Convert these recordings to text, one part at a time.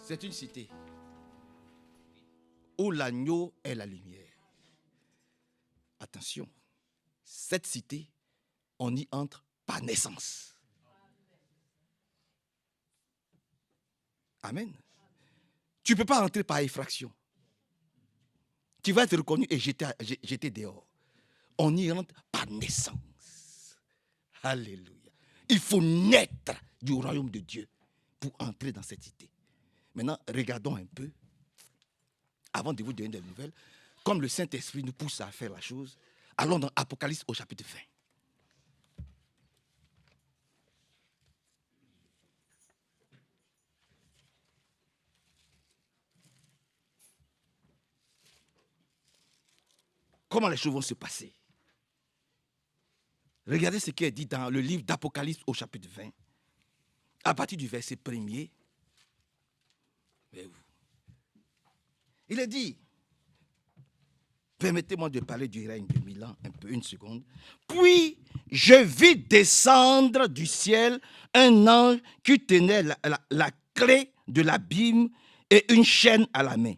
C'est une cité où l'agneau est la lumière. Attention, cette cité, on y entre par naissance. Amen. Tu ne peux pas entrer par effraction. Tu vas être reconnu et jeté dehors. On y entre par naissance. Alléluia. Il faut naître du royaume de Dieu pour entrer dans cette cité. Maintenant, regardons un peu, avant de vous donner des nouvelles, comme le Saint-Esprit nous pousse à faire la chose, allons dans Apocalypse au chapitre 20. Comment les choses vont se passer? Regardez ce qui est dit dans le livre d'Apocalypse au chapitre 20, à partir du verset 1er. Il est dit, permettez-moi de parler du règne de Milan un peu, une seconde. Puis je vis descendre du ciel un ange qui tenait la clé de l'abîme et une chaîne à la main.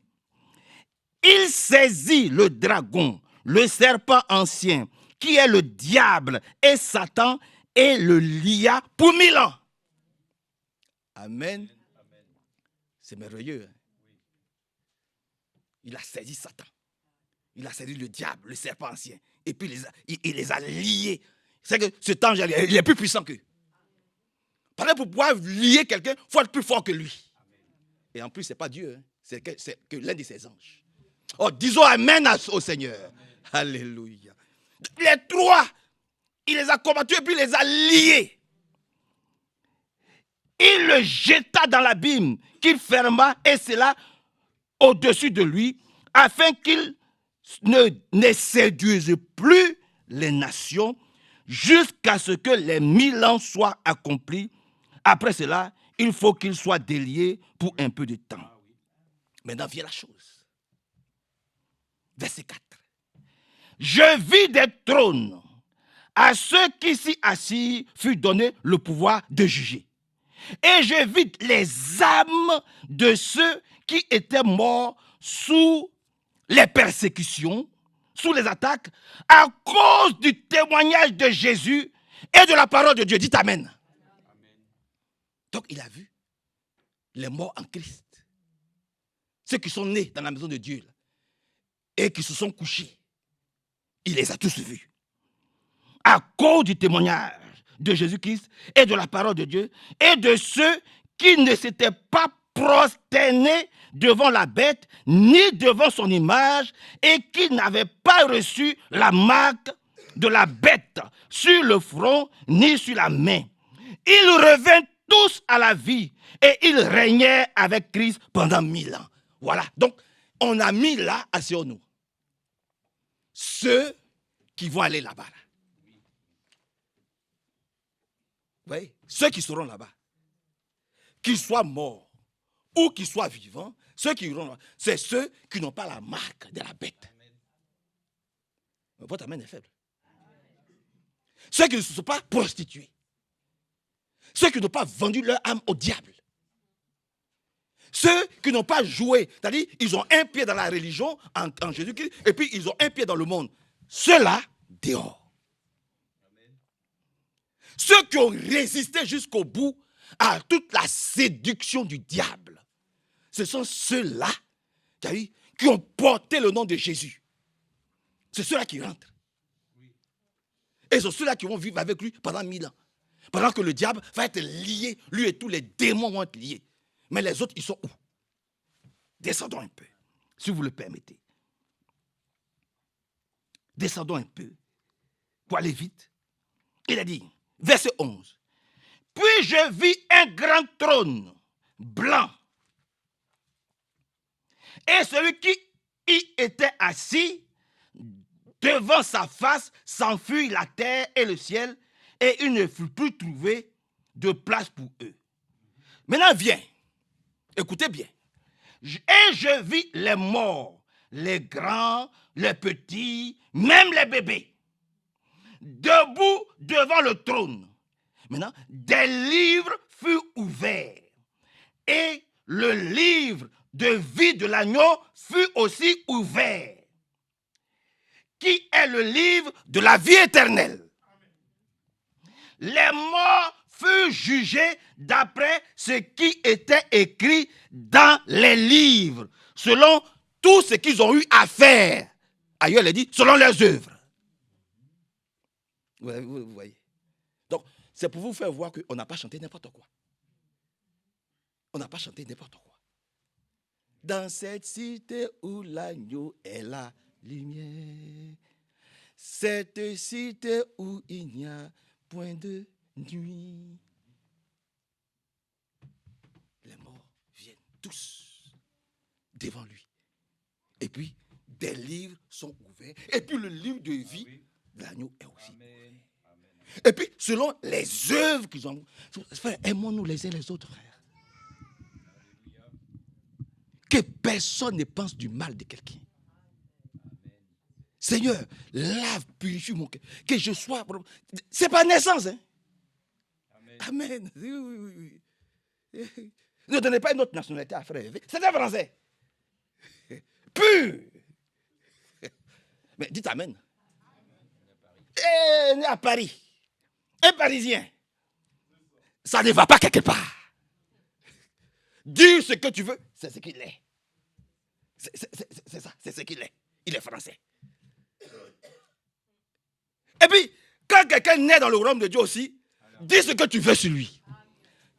Il saisit le dragon, le serpent ancien, qui est le diable et Satan, et le lia pour 1000 ans. Amen. C'est merveilleux. Hein? Il a saisi Satan. Il a saisi le diable, le serpent ancien. Et puis il les a liés. C'est que cet ange, il est plus puissant qu'eux. Parce que pour pouvoir lier quelqu'un, il faut être plus fort que lui. Et en plus, ce n'est pas Dieu. Hein? C'est que l'un de ses anges. Oh, disons Amen au Seigneur. Amen. Alléluia. Les trois, il les a combattus et puis il les a liés. Il le jeta dans l'abîme qu'il ferma et cela au-dessus de lui, afin qu'il ne séduise plus les nations jusqu'à ce que les 1000 ans soient accomplis. Après cela, il faut qu'il soit délié pour un peu de temps. Maintenant vient la chose. Verset 4. Je vis des trônes. À ceux qui s'y assis fut donné le pouvoir de juger. Et je vis les âmes de ceux qui étaient morts sous les persécutions, sous les attaques, à cause du témoignage de Jésus et de la parole de Dieu. Dites Amen. Amen. Donc il a vu les morts en Christ. Ceux qui sont nés dans la maison de Dieu là, et qui se sont couchés. Il les a tous vus. À cause du témoignage de Jésus-Christ et de la parole de Dieu et de ceux qui ne s'étaient pas prosternés devant la bête ni devant son image et qui n'avaient pas reçu la marque de la bête sur le front ni sur la main. Ils revinrent tous à la vie et ils régnaient avec Christ pendant 1000 ans. Voilà, donc on a mis là, asseyons-nous, ceux qui vont aller là-bas. Vous voyez, ceux qui seront là-bas, qu'ils soient morts ou qu'ils soient vivants, ceux qui iront là, c'est ceux qui n'ont pas la marque de la bête. Votre amen est faible. Ceux qui ne se sont pas prostitués. Ceux qui n'ont pas vendu leur âme au diable. Ceux qui n'ont pas joué, c'est-à-dire ils ont un pied dans la religion en Jésus-Christ et puis ils ont un pied dans le monde. Ceux-là, dehors. Ceux qui ont résisté jusqu'au bout à toute la séduction du diable, ce sont ceux-là qui ont porté le nom de Jésus. C'est ceux-là qui rentrent. Et c'est ceux-là qui vont vivre avec lui pendant 1000 ans. Pendant que le diable va être lié, lui et tous les démons vont être liés. Mais les autres, ils sont où? Descendons un peu, si vous le permettez. Descendons un peu pour aller vite. Il a dit, verset 11. Puis je vis un grand trône blanc. Et celui qui y était assis, devant sa face, s'enfuit la terre et le ciel, et il ne fut plus trouvé de place pour eux. Maintenant, viens. Écoutez bien. Et je vis les morts, les grands, les petits, même les bébés, debout devant le trône. Maintenant, des livres furent ouverts. Et le livre de vie de l'agneau fut aussi ouvert, qui est le livre de la vie éternelle. Les morts furent jugés d'après ce qui était écrit dans les livres, selon tout ce qu'ils ont eu à faire. Ailleurs, il est dit, selon leurs œuvres. Vous voyez. Donc, c'est pour vous faire voir qu'on n'a pas chanté n'importe quoi. On n'a pas chanté n'importe quoi. Dans cette cité où l'agneau est la lumière, cette cité où il n'y a point de nuit, les morts viennent tous devant lui. Et puis, des livres sont ouverts. Et puis, le livre de vie de l'agneau est aussi ouvert. Et puis, selon les œuvres qu'ils ont. Frère, aimons-nous les uns les autres, frère. Que personne ne pense du mal de quelqu'un. Seigneur, lave, purifie mon cœur. Que je sois. C'est pas naissance, hein? Amen. Oui. Ne donnez pas une autre nationalité à frère. C'est un français. Pur. Mais dites Amen. Et né à Paris. Un Parisien. Ça ne va pas quelque part. Dis ce que tu veux, c'est ce qu'il est. C'est ça, c'est ce qu'il est. Il est français. Et puis, quand quelqu'un naît dans le royaume de Dieu aussi, dis ce que tu veux sur lui.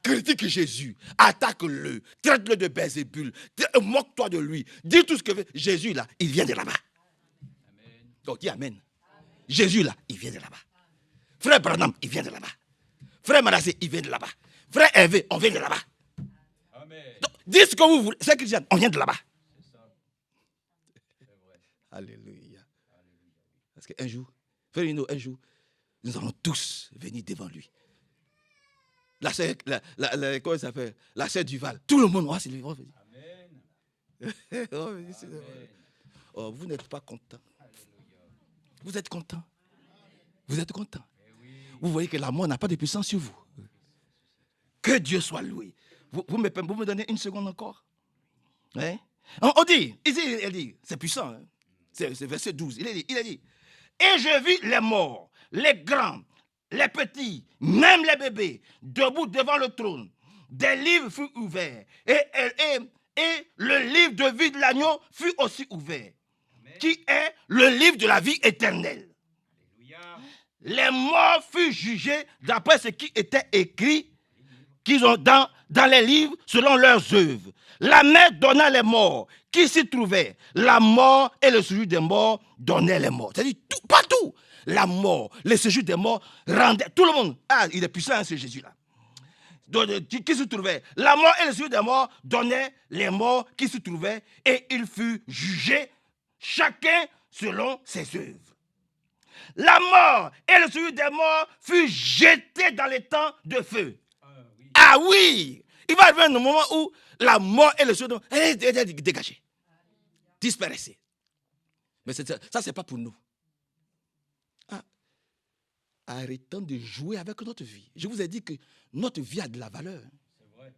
Critique Jésus, attaque-le, traite-le de Belzébul, moque-toi de lui, dis tout ce que veut. Jésus là, il vient de là-bas. Donc dis Amen. Jésus là, il vient de là-bas. Frère Branham, il vient de là-bas. Frère Manassé, il vient de là-bas. Frère Hervé, on vient de là-bas. Donc, dis ce que vous voulez. C'est Christian, on vient de là-bas. Alléluia. Parce qu'un jour, frère Hino, un jour, nous allons tous venir devant lui. La sœur, comment ça s'appelle? La sœur Duval. Tout le monde va se lever. Amen. Oh, vous n'êtes pas content. Vous êtes content. Vous êtes content. Vous voyez que la mort n'a pas de puissance sur vous. Que Dieu soit loué. Vous me donnez une seconde encore. Hein? On dit, ici, il dit, c'est puissant. Hein? C'est verset 12. Il a dit, et je vis les morts, les grands, les petits, même les bébés, debout devant le trône. Des livres furent ouverts. Et le livre de vie de l'agneau fut aussi ouvert. Amen. Qui est le livre de la vie éternelle. Alléluia. Les morts furent jugés d'après ce qui était écrit qu'ils ont dans les livres selon leurs œuvres. La mer donna les morts qui s'y trouvaient. La mort et le séjour des morts donnaient les morts. C'est-à-dire partout. La mort, le séjour des morts rendaient tout le monde. Ah, il est puissant, hein, ce Jésus-là. Qui se trouvait. La mort et le séjour des morts donnaient les morts qui se trouvaient et il fut jugé chacun selon ses œuvres. La mort et le séjour des morts fut jeté dans les temps de feu. Oui. Ah oui! Il va arriver un moment où la mort et le séjour des morts est dégagée. Disparaissez. Mais ça, c'est pas pour nous. Arrêtons de jouer avec notre vie. Je vous ai dit que notre vie a de la valeur. C'est vrai.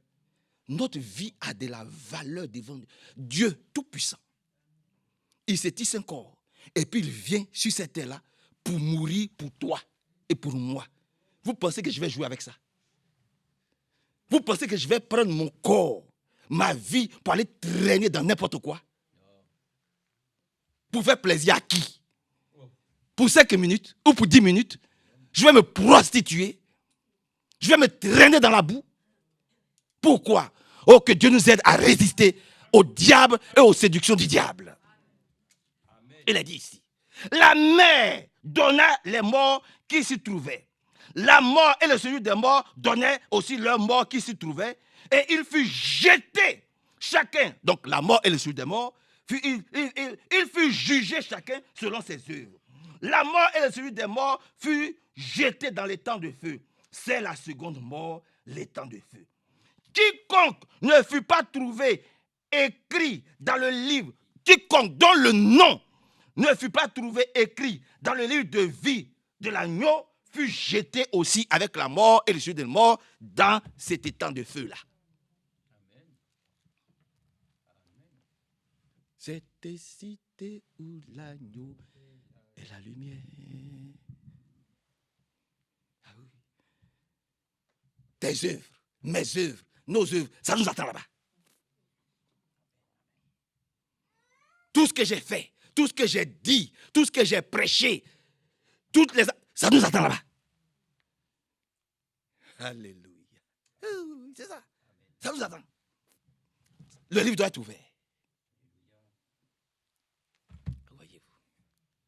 Notre vie a de la valeur devant Dieu Tout-Puissant. Il s'est tissé un corps. Et puis il vient sur cette terre-là pour mourir pour toi et pour moi. Vous pensez que je vais jouer avec ça? Vous pensez que je vais prendre mon corps, ma vie, pour aller traîner dans n'importe quoi? Pour faire plaisir à qui? Pour 5 minutes ou pour 10 minutes? Je vais me prostituer. Je vais me traîner dans la boue. Pourquoi? Oh, que Dieu nous aide à résister au diable et aux séductions du diable. Amen. Il a dit ici. La mer donna les morts qui s'y trouvaient. La mort et le séjour des morts donnaient aussi leurs morts qui s'y trouvaient. Et il fut jeté chacun. Donc la mort et le séjour des morts, il fut jugé chacun selon ses œuvres. La mort et le séjour des morts fut jeté dans les temps de feu. C'est la seconde mort, les temps de feu. Quiconque ne fut pas trouvé écrit dans le livre, quiconque dont le nom ne fut pas trouvé écrit dans le livre de vie de l'agneau, fut jeté aussi avec la mort et le séjour des morts dans cet étang de feu-là. tes cités où l'agneau est la lumière. Ah oui. Tes œuvres, mes œuvres, nos œuvres, ça nous attend là-bas. Tout ce que j'ai fait, tout ce que j'ai dit, tout ce que j'ai prêché, ça nous attend là-bas. Alléluia. C'est ça. Ça nous attend. Le livre doit être ouvert. Voyez-vous.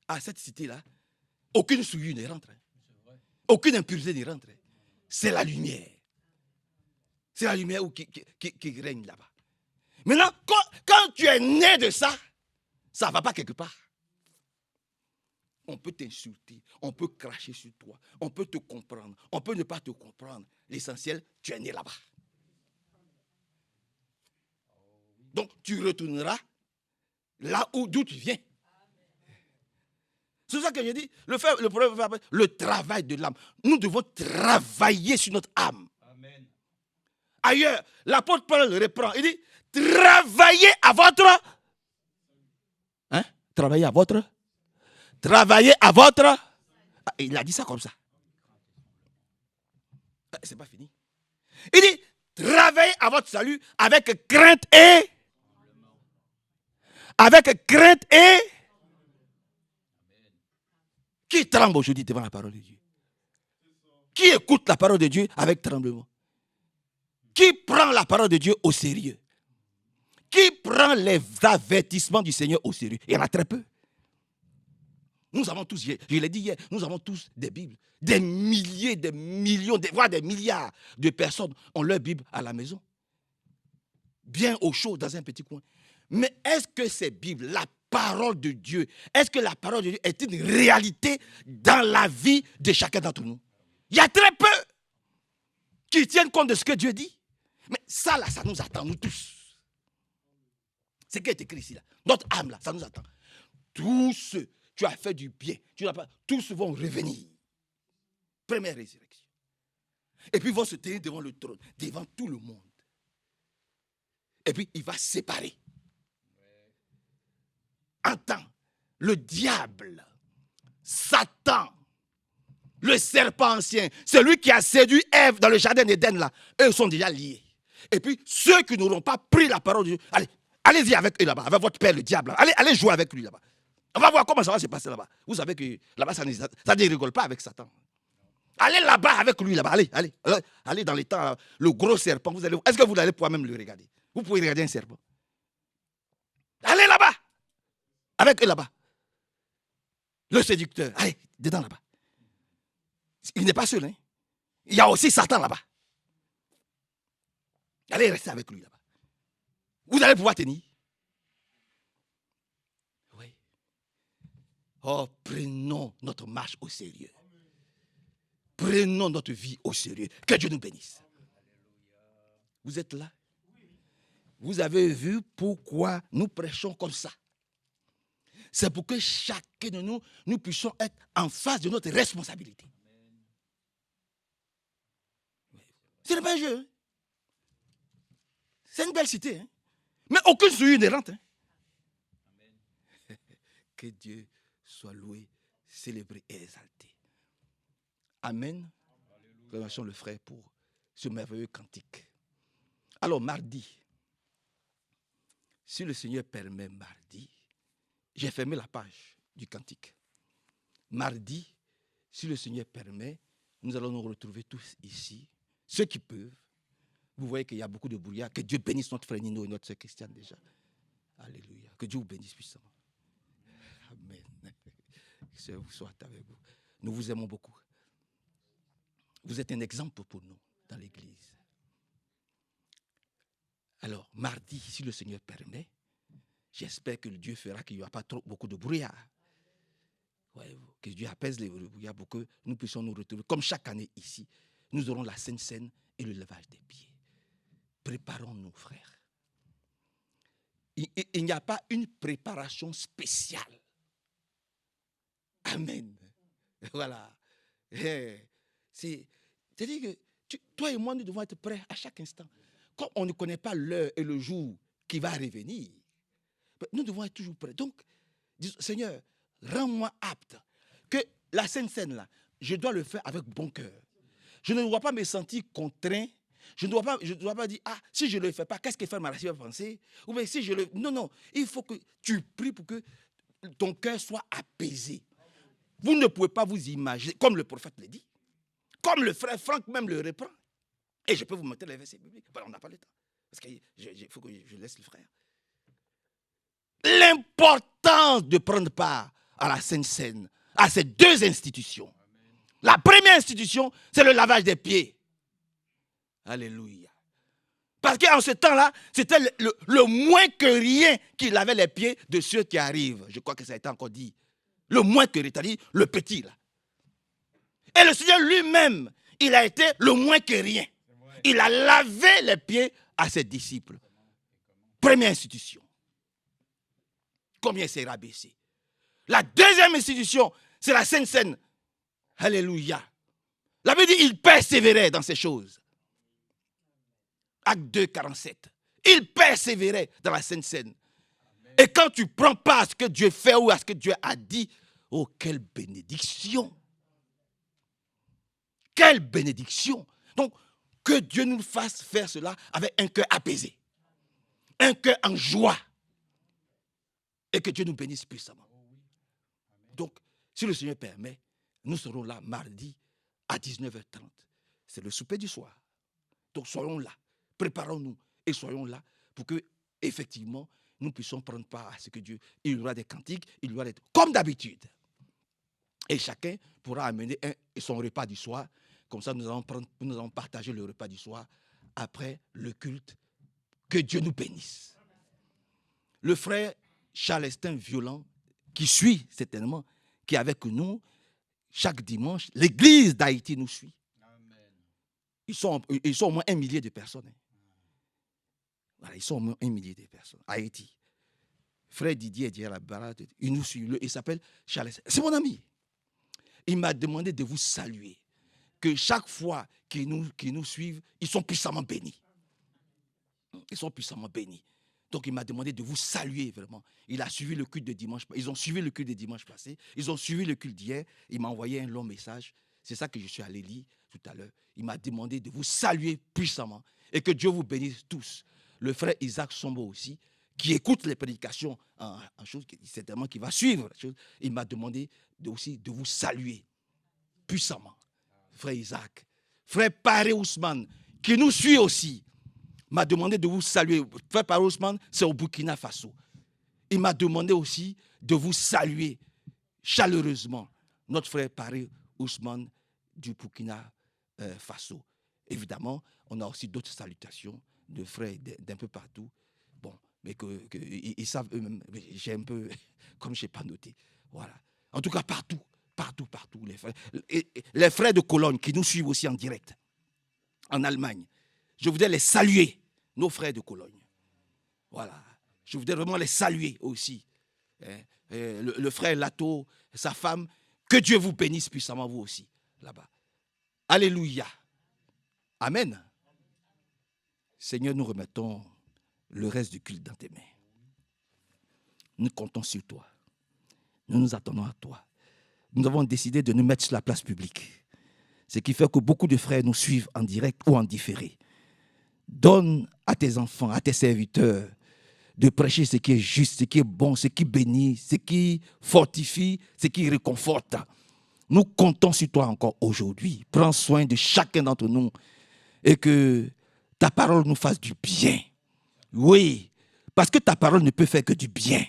À cette cité-là, aucune souillure ne rentre. Aucune impureté ne rentre. C'est la lumière. C'est la lumière qui règne là-bas. Maintenant, quand tu es né de ça, ça ne va pas quelque part. On peut t'insulter, on peut cracher sur toi, on peut te comprendre, on peut ne pas te comprendre. L'essentiel, tu es né là-bas. Donc, tu retourneras là d'où tu viens. C'est ça que je dis. Le travail de l'âme. Nous devons travailler sur notre âme. Amen. Ailleurs, l'apôtre Paul le reprend. Il dit, travaillez à votre... Hein? Travaillez à votre... Travaillez à votre... Ah, il a dit ça comme ça. Ah, c'est pas fini. Il dit, travaillez à votre salut avec crainte et... Avec crainte et... Qui tremble aujourd'hui devant la parole de Dieu? Qui écoute la parole de Dieu avec tremblement? Qui prend la parole de Dieu au sérieux? Qui prend les avertissements du Seigneur au sérieux? Il y en a très peu. Nous avons tous, je l'ai dit hier, nous avons tous des Bibles. Des milliers, des millions, voire des milliards de personnes ont leur Bible à la maison. Bien au chaud, dans un petit coin. Mais est-ce que ces Bibles, la parole de Dieu, est-ce que la parole de Dieu est une réalité dans la vie de chacun d'entre nous? Il y a très peu qui tiennent compte de ce que Dieu dit. Mais ça, là, ça nous attend, nous tous. C'est ce qui est écrit ici, là. Notre âme, là, ça nous attend. Tous, tu as fait du bien, tu n'as pas, tous vont revenir. Première résurrection. Et puis, ils vont se tenir devant le trône, devant tout le monde. Et puis, il va séparer. Entends, le diable, Satan, le serpent ancien, celui qui a séduit Ève dans le jardin d'Éden, là, eux sont déjà liés. Et puis, ceux qui n'auront pas pris la parole de Dieu, allez-y avec eux là-bas, avec votre père, le diable. Allez jouer avec lui là-bas. On va voir comment ça va se passer là-bas. Vous savez que là-bas, ça ne rigole pas avec Satan. Allez là-bas avec lui là-bas. Allez dans les temps, là, le gros serpent. Est-ce que vous allez pouvoir même le regarder? Vous pouvez regarder un serpent. Allez là-bas. Avec eux là-bas. Le séducteur. Allez, dedans là-bas. Il n'est pas seul. Hein? Il y a aussi Satan là-bas. Allez rester avec lui là-bas. Vous allez pouvoir tenir. Oui. Oh, prenons notre marche au sérieux. Prenons notre vie au sérieux. Que Dieu nous bénisse. Vous êtes là? Vous avez vu pourquoi nous prêchons comme ça. C'est pour que chacun de nous, nous puissions être en face de notre responsabilité. Ce n'est pas un jeu. Hein? C'est une belle cité. Hein? Mais aucune souillure ne rentre. Hein? Que Dieu soit loué, célébré et exalté. Amen. Remercions le frère pour ce merveilleux cantique. Alors, mardi, si le Seigneur permet, mardi, j'ai fermé la page du cantique. Mardi, si le Seigneur permet, nous allons nous retrouver tous ici, ceux qui peuvent. Vous voyez qu'il y a beaucoup de brouillard. Que Dieu bénisse notre frère Nino et notre sœur Christiane déjà. Alléluia. Que Dieu vous bénisse puissamment. Amen. Que Seigneur vous soit avec vous. Nous vous aimons beaucoup. Vous êtes un exemple pour nous dans l'église. Alors, mardi, si le Seigneur permet, j'espère que Dieu fera qu'il n'y aura pas beaucoup de brouillard. Ouais, que Dieu apaise les brouillards pour que nous puissions nous retrouver. Comme chaque année ici, nous aurons la Sainte Seine et le levage des pieds. Préparons-nous, frères. Il n'y a pas une préparation spéciale. Amen. Voilà. C'est-à-dire que toi et moi, nous devons être prêts à chaque instant. Comme on ne connaît pas l'heure et le jour qui va revenir, prêts. Nous devons être toujours prêts. Donc, disons, Seigneur, rends-moi apte. Que la Sainte Seine, là, je dois le faire avec bon cœur. Je ne dois pas me sentir contraint. Je ne dois pas dire, ah, si je ne le fais pas, qu'est-ce que Frère Marassi va penser? Ou bien si je le... Non, non, il faut que tu pries pour que ton cœur soit apaisé. Vous ne pouvez pas vous imaginer, comme le prophète le dit, comme le frère Franck même le reprend. Et je peux vous montrer les versets bibliques. On n'a pas le temps. Parce qu'il faut que je laisse le frère. L'importance de prendre part à la Sainte Seine, à ces deux institutions. La première institution, c'est le lavage des pieds. Alléluia. Parce qu'en ce temps-là, c'était le moins que rien qui lavait les pieds de ceux qui arrivent. Je crois que ça a été encore dit. Le moins que rien, c'est-à-dire le petit là. Et le Seigneur lui-même, il a été le moins que rien. Il a lavé les pieds à ses disciples. Première institution. Combien s'est rabaissé? La deuxième institution, c'est la Sainte Seine. Alléluia. La Bible dit, il persévérait dans ces choses. Acte 2, 47. Il persévérait dans la Sainte Seine. Et quand tu prends pas à ce que Dieu fait ou à ce que Dieu a dit, oh, quelle bénédiction! Quelle bénédiction! Donc, que Dieu nous fasse faire cela avec un cœur apaisé, un cœur en joie, et que Dieu nous bénisse puissamment. Donc, si le Seigneur permet, nous serons là mardi à 19h30. C'est le souper du soir. Donc, soyons là, préparons-nous et soyons là pour que, effectivement, nous puissions prendre part à ce que Dieu... Il y aura des cantiques, il y aura des... Comme d'habitude. Et chacun pourra amener son repas du soir. Comme ça, nous allons partager le repas du soir après le culte. Que Dieu nous bénisse. Le frère Charlestin Violent, qui suit certainement, qui est avec nous chaque dimanche, l'église d'Haïti nous suit. Amen. Ils sont au moins 1 millier de personnes. Voilà, ils sont au moins 1 millier de personnes. Haïti. Frère Didier Diarabara, il nous suit. Il s'appelle Charlestin. C'est mon ami. Il m'a demandé de vous saluer. Que chaque fois qu'ils nous suivent, ils sont puissamment bénis. Ils sont puissamment bénis. Donc il m'a demandé de vous saluer vraiment. Il a suivi le culte de dimanche. Ils ont suivi le culte de dimanche passé. Ils ont suivi le culte d'hier. Il m'a envoyé un long message. C'est ça que je suis allé lire tout à l'heure. Il m'a demandé de vous saluer puissamment. Et que Dieu vous bénisse tous. Le frère Isaac Sombo aussi, qui écoute les prédications en chose, certainement qui va suivre. Il m'a demandé aussi de vous saluer puissamment. Frère Isaac. Frère Paré Ousmane, qui nous suit aussi, m'a demandé de vous saluer. Frère Paré Ousmane, c'est au Burkina Faso. Il m'a demandé aussi de vous saluer chaleureusement. Notre frère Paré Ousmane du Burkina Faso. Évidemment, on a aussi d'autres salutations de frères d'un peu partout. Bon, mais ils savent eux-mêmes. J'ai un peu, comme je n'ai pas noté. Voilà. En tout cas, partout, les frères de Cologne qui nous suivent aussi en direct, en Allemagne. Je voudrais les saluer, nos frères de Cologne. Voilà. Je voudrais vraiment les saluer aussi. Le frère Lato, sa femme, que Dieu vous bénisse puissamment, vous aussi, là-bas. Alléluia. Amen. Seigneur, nous remettons le reste du culte dans tes mains. Nous comptons sur toi. Nous nous attendons à toi. Nous avons décidé de nous mettre sur la place publique. Ce qui fait que beaucoup de frères nous suivent en direct ou en différé. Donne à tes enfants, à tes serviteurs, de prêcher ce qui est juste, ce qui est bon, ce qui bénit, ce qui fortifie, ce qui réconforte. Nous comptons sur toi encore aujourd'hui. Prends soin de chacun d'entre nous et que ta parole nous fasse du bien. Oui, parce que ta parole ne peut faire que du bien.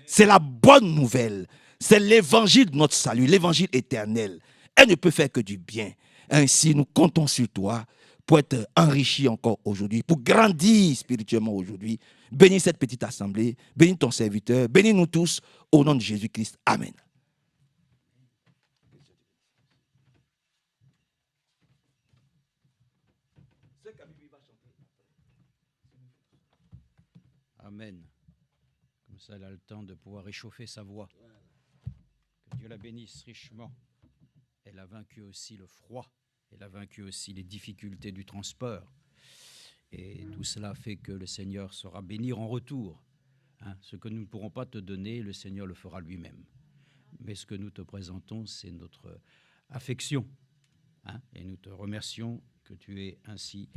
C'est la bonne nouvelle. C'est l'évangile de notre salut, l'évangile éternel. Elle ne peut faire que du bien. Ainsi, nous comptons sur toi pour être enrichis encore aujourd'hui, pour grandir spirituellement aujourd'hui. Bénis cette petite assemblée, bénis ton serviteur, bénis nous tous au nom de Jésus-Christ. Amen. Amen. Comme ça, elle a le temps de pouvoir réchauffer sa voix. Que Dieu la bénisse richement. Elle a vaincu aussi le froid. Elle a vaincu aussi les difficultés du transport. Et tout cela fait que le Seigneur saura bénir en retour. Hein, ce que nous ne pourrons pas te donner, le Seigneur le fera lui-même. Mais ce que nous te présentons, c'est notre affection. Hein, et nous te remercions que tu aies ainsi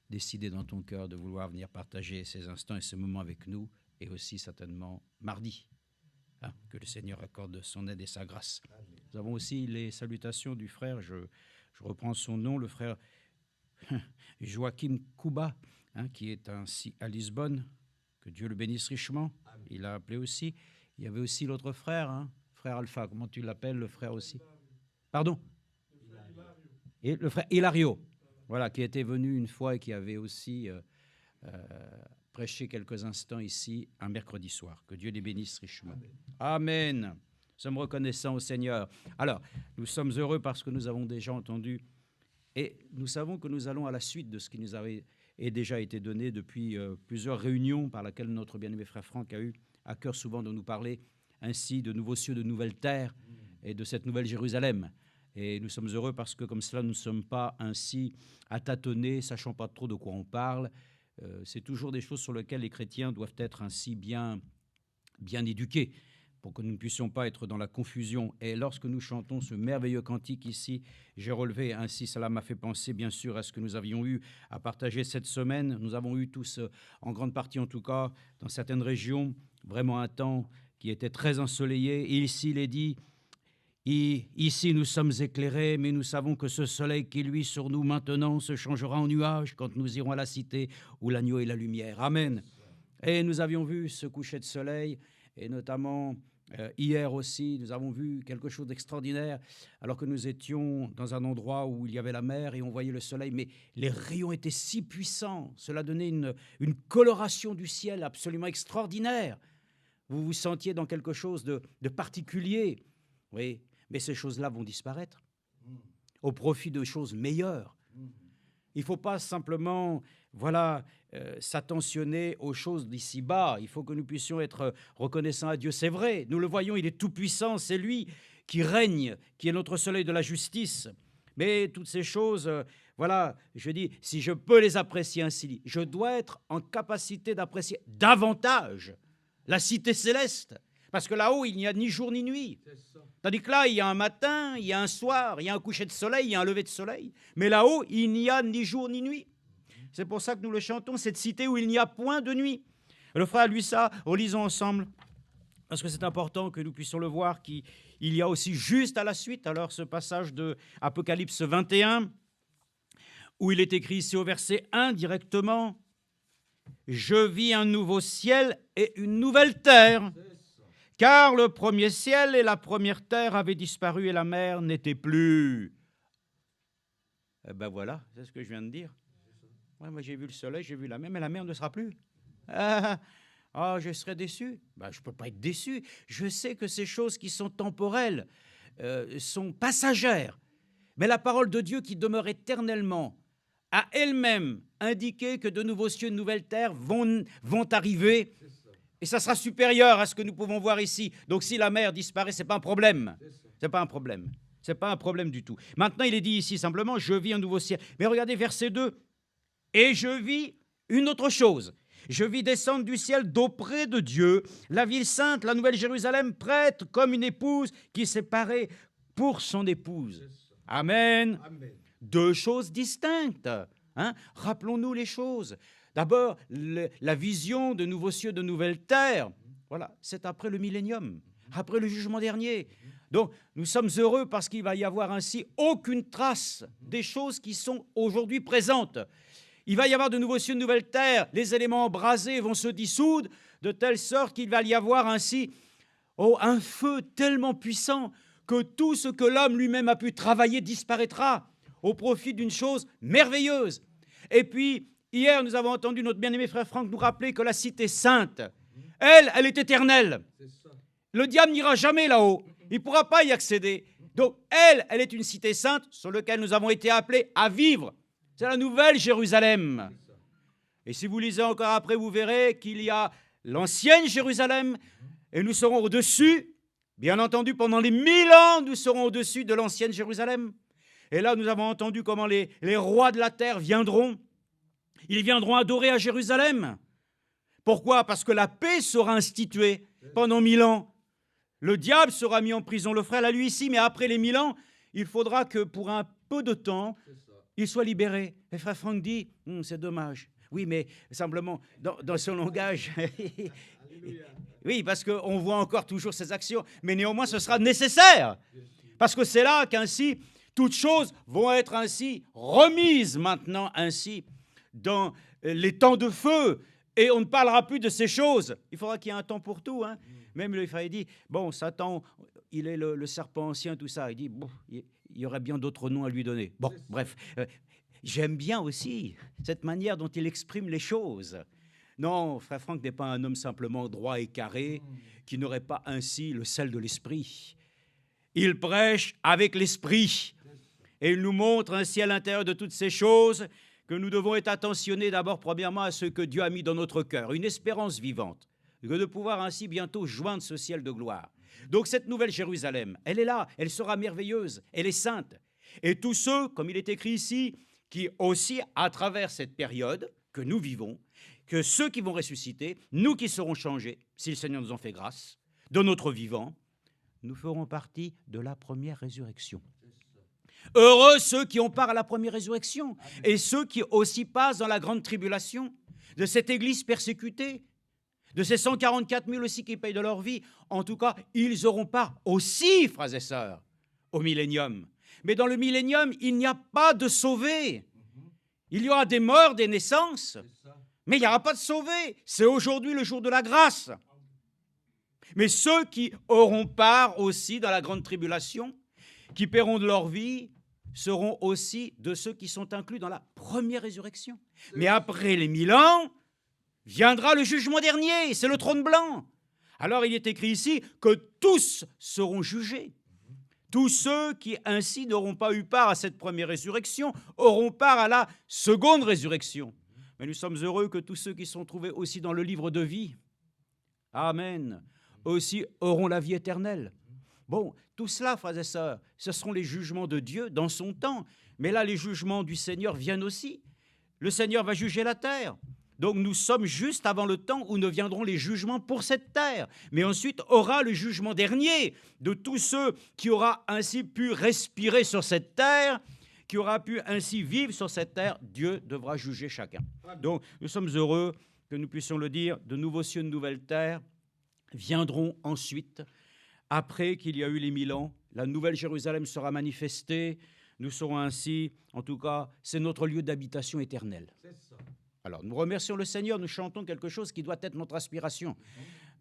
décidé dans ton cœur de vouloir venir partager ces instants et ces moments avec nous, et aussi certainement mardi. Hein, que le Seigneur accorde son aide et sa grâce. Amen. Nous avons aussi les salutations du frère, je reprends son nom, le frère Joachim Kuba, hein, qui est ainsi à Lisbonne. Que Dieu le bénisse richement. Amen. Il a appelé aussi. Il y avait aussi l'autre frère, hein, frère Alpha, comment tu l'appelles, le frère aussi? Pardon? Et le frère Hilario, voilà, qui était venu une fois et qui avait aussi prêché quelques instants ici un mercredi soir. Que Dieu les bénisse richement. Amen. Amen. Nous sommes reconnaissants au Seigneur. Alors, nous sommes heureux parce que nous avons déjà entendu et nous savons que nous allons à la suite de ce qui nous avait déjà été donné depuis plusieurs réunions par laquelle notre bien-aimé frère Franck a eu à cœur souvent de nous parler ainsi de nouveaux cieux, de nouvelles terres et de cette nouvelle Jérusalem. Et nous sommes heureux parce que comme cela, nous ne sommes pas ainsi à tâtonner, sachant pas trop de quoi on parle. C'est toujours des choses sur lesquelles les chrétiens doivent être ainsi bien éduqués pour que nous ne puissions pas être dans la confusion. Et lorsque nous chantons ce merveilleux cantique ici, j'ai relevé ainsi, cela m'a fait penser bien sûr à ce que nous avions eu à partager cette semaine. Nous avons eu tous, en grande partie en tout cas, dans certaines régions, vraiment un temps qui était très ensoleillé. Et ici, il est dit, ici nous sommes éclairés, mais nous savons que ce soleil qui luit sur nous maintenant se changera en nuage quand nous irons à la cité où l'agneau est la lumière. Amen. Et nous avions vu ce coucher de soleil, et notamment hier aussi, nous avons vu quelque chose d'extraordinaire, alors que nous étions dans un endroit où il y avait la mer et on voyait le soleil, mais les rayons étaient si puissants, cela donnait une coloration du ciel absolument extraordinaire. Vous vous sentiez dans quelque chose de particulier, oui, mais ces choses-là vont disparaître au profit de choses meilleures. Il ne faut pas simplement, s'attentionner aux choses d'ici-bas. Il faut que nous puissions être reconnaissants à Dieu. C'est vrai, nous le voyons, il est tout-puissant, c'est lui qui règne, qui est notre soleil de la justice. Mais toutes ces choses, je dis, si je peux les apprécier ainsi, je dois être en capacité d'apprécier davantage la cité céleste. Parce que là-haut, il n'y a ni jour ni nuit. Tandis que là, il y a un matin, il y a un soir, il y a un coucher de soleil, il y a un lever de soleil. Mais là-haut, il n'y a ni jour ni nuit. C'est pour ça que nous le chantons, cette cité où il n'y a point de nuit. Le frère Luisa, relisons ensemble, parce que c'est important que nous puissions le voir, qu'il y a aussi juste à la suite, alors ce passage de Apocalypse 21, où il est écrit ici au verset 1 directement, « Je vis un nouveau ciel et une nouvelle terre. » Car le premier ciel et la première terre avaient disparu et la mer n'était plus. Eh ben voilà, c'est ce que je viens de dire. Ouais, moi j'ai vu le soleil, j'ai vu la mer, mais la mer ne sera plus. Je serais déçu. Ben, je ne peux pas être déçu. Je sais que ces choses qui sont temporelles sont passagères. Mais la parole de Dieu qui demeure éternellement a elle-même indiqué que de nouveaux cieux, de nouvelles terres vont arriver. Et ça sera supérieur à ce que nous pouvons voir ici. Donc si la mer disparaît, ce n'est pas un problème. Ce n'est pas un problème. Ce n'est pas un problème du tout. Maintenant, il est dit ici simplement, je vis un nouveau ciel. Mais regardez verset 2. Et je vis une autre chose. Je vis descendre du ciel d'auprès de Dieu, la ville sainte, la nouvelle Jérusalem, prête comme une épouse qui s'est parée pour son épouse. Amen. Amen. Deux choses distinctes. Hein? Rappelons-nous les choses. D'abord, la vision de nouveaux cieux, de nouvelles terres, c'est après le millénium, après le jugement dernier. Donc, nous sommes heureux parce qu'il va y avoir ainsi aucune trace des choses qui sont aujourd'hui présentes. Il va y avoir de nouveaux cieux, de nouvelles terres, les éléments embrasés vont se dissoudre de telle sorte qu'il va y avoir ainsi un feu tellement puissant que tout ce que l'homme lui-même a pu travailler disparaîtra au profit d'une chose merveilleuse. Et puis, hier, nous avons entendu notre bien-aimé frère Franck nous rappeler que la cité sainte, elle est éternelle. Le diable n'ira jamais là-haut. Il ne pourra pas y accéder. Donc, elle est une cité sainte sur laquelle nous avons été appelés à vivre. C'est la nouvelle Jérusalem. Et si vous lisez encore après, vous verrez qu'il y a l'ancienne Jérusalem et nous serons au-dessus. Bien entendu, pendant les 1000 ans, nous serons au-dessus de l'ancienne Jérusalem. Et là, nous avons entendu comment les rois de la terre viendront. Ils viendront adorer à Jérusalem. Pourquoi? Parce que la paix sera instituée pendant 1000 ans. Le diable sera mis en prison, le frère l'a lu ici, mais après les 1000 ans, il faudra que pour un peu de temps, il soit libéré. Et frère Franck dit, c'est dommage. Oui, mais simplement, dans son langage, oui, parce qu'on voit encore toujours ces actions, mais néanmoins, ce sera nécessaire. Parce que c'est là qu'ainsi, toutes choses vont être ainsi remises maintenant ainsi dans les temps de feu. Et on ne parlera plus de ces choses. Il faudra qu'il y ait un temps pour tout. Hein. Même le frère dit, bon, Satan, il est le serpent ancien, tout ça. Il dit, bon, il y aurait bien d'autres noms à lui donner. Bon, bref. J'aime bien aussi cette manière dont il exprime les choses. Non, frère Franck n'est pas un homme simplement droit et carré, qui n'aurait pas ainsi le sel de l'esprit. Il prêche avec l'esprit. Et il nous montre ainsi à l'intérieur de toutes ces choses que nous devons être attentionnés d'abord, premièrement, à ce que Dieu a mis dans notre cœur, une espérance vivante, que de pouvoir ainsi bientôt joindre ce ciel de gloire. Donc cette nouvelle Jérusalem, elle est là, elle sera merveilleuse, elle est sainte. Et tous ceux, comme il est écrit ici, qui aussi, à travers cette période que nous vivons, que ceux qui vont ressusciter, nous qui serons changés, si le Seigneur nous en fait grâce, de notre vivant, nous ferons partie de la première résurrection. Heureux ceux qui ont part à la première résurrection et ceux qui aussi passent dans la grande tribulation de cette Église persécutée, de ces 144 000 aussi qui payent de leur vie. En tout cas, ils auront part aussi, frères et sœurs, au millénium. Mais dans le millénium, il n'y a pas de sauvés. Il y aura des morts, des naissances, mais il n'y aura pas de sauvés. C'est aujourd'hui le jour de la grâce. Mais ceux qui auront part aussi dans la grande tribulation, qui paieront de leur vie, seront aussi de ceux qui sont inclus dans la première résurrection. Mais après les 1000 ans, viendra le jugement dernier, c'est le trône blanc. Alors il est écrit ici que tous seront jugés. Tous ceux qui ainsi n'auront pas eu part à cette première résurrection auront part à la seconde résurrection. Mais nous sommes heureux que tous ceux qui sont trouvés aussi dans le livre de vie, amen, aussi auront la vie éternelle. Bon, tout cela, frères et sœurs, ce seront les jugements de Dieu dans son temps. Mais là, les jugements du Seigneur viennent aussi. Le Seigneur va juger la terre. Donc nous sommes juste avant le temps où ne viendront les jugements pour cette terre. Mais ensuite aura le jugement dernier de tous ceux qui auront ainsi pu respirer sur cette terre, qui aura pu ainsi vivre sur cette terre. Dieu devra juger chacun. Donc nous sommes heureux que nous puissions le dire, de nouveaux cieux, de nouvelles terres viendront ensuite. Après qu'il y a eu les 1000 ans, la nouvelle Jérusalem sera manifestée. Nous serons ainsi, en tout cas, c'est notre lieu d'habitation éternelle. Alors, nous remercions le Seigneur, nous chantons quelque chose qui doit être notre aspiration.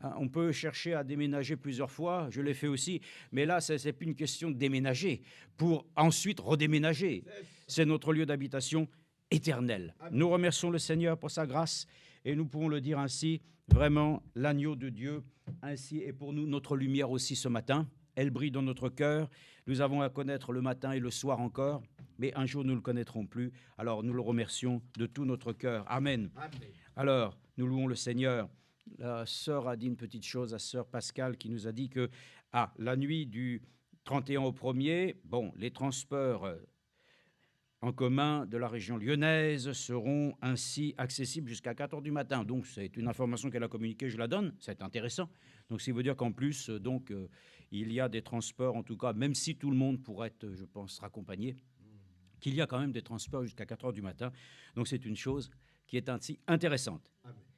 On peut chercher à déménager plusieurs fois, je l'ai fait aussi, mais là, ce n'est plus une question de déménager pour ensuite redéménager. C'est notre lieu d'habitation éternelle. Nous remercions le Seigneur pour sa grâce et nous pouvons le dire ainsi, vraiment, l'agneau de Dieu, ainsi est pour nous notre lumière aussi ce matin. Elle brille dans notre cœur. Nous avons à connaître le matin et le soir encore, mais un jour nous ne le connaîtrons plus. Alors nous le remercions de tout notre cœur. Amen. Amen. Alors, nous louons le Seigneur. La sœur a dit une petite chose, la sœur Pascal, qui nous a dit que la nuit du 31 au 1er, bon, les transports en commun de la région lyonnaise seront ainsi accessibles jusqu'à 4 heures du matin. Donc, c'est une information qu'elle a communiquée, je la donne, c'est intéressant. Donc, ça veut dire qu'en plus, il y a des transports, en tout cas, même si tout le monde pourrait être, je pense, raccompagné, qu'il y a quand même des transports jusqu'à 4 heures du matin. Donc, c'est une chose qui est ainsi intéressante.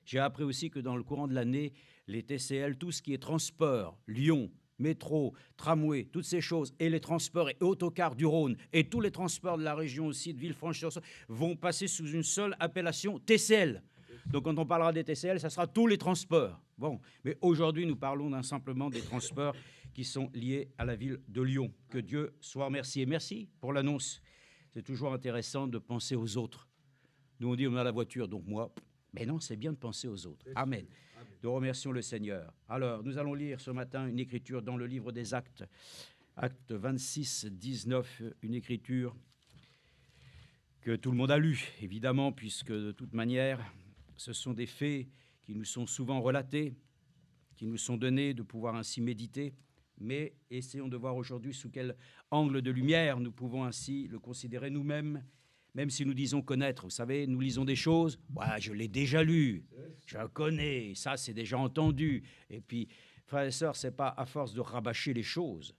J'ai appris aussi que dans le courant de l'année, les TCL, tout ce qui est transport, Lyon, métro, tramway, toutes ces choses, et les transports et autocars du Rhône, et tous les transports de la région aussi, de Villefranche-sur-Saône, vont passer sous une seule appellation TCL. Donc quand on parlera des TCL, ça sera tous les transports. Bon, mais aujourd'hui, nous parlons simplement des transports qui sont liés à la ville de Lyon. Que Dieu soit remercié. Merci pour l'annonce. C'est toujours intéressant de penser aux autres. Nous, on dit on a la voiture, donc moi... Mais non, c'est bien de penser aux autres. Amen. Nous remercions le Seigneur. Alors, nous allons lire ce matin une écriture dans le livre des Actes, Actes 26, 19, une écriture que tout le monde a lue, évidemment, puisque de toute manière, ce sont des faits qui nous sont souvent relatés, qui nous sont donnés de pouvoir ainsi méditer, mais essayons de voir aujourd'hui sous quel angle de lumière nous pouvons ainsi le considérer nous-mêmes Même si nous disons connaître, vous savez, nous lisons des choses, ouais, je l'ai déjà lu, je le connais, ça c'est déjà entendu. Et puis, frères et sœurs, ce n'est pas à force de rabâcher les choses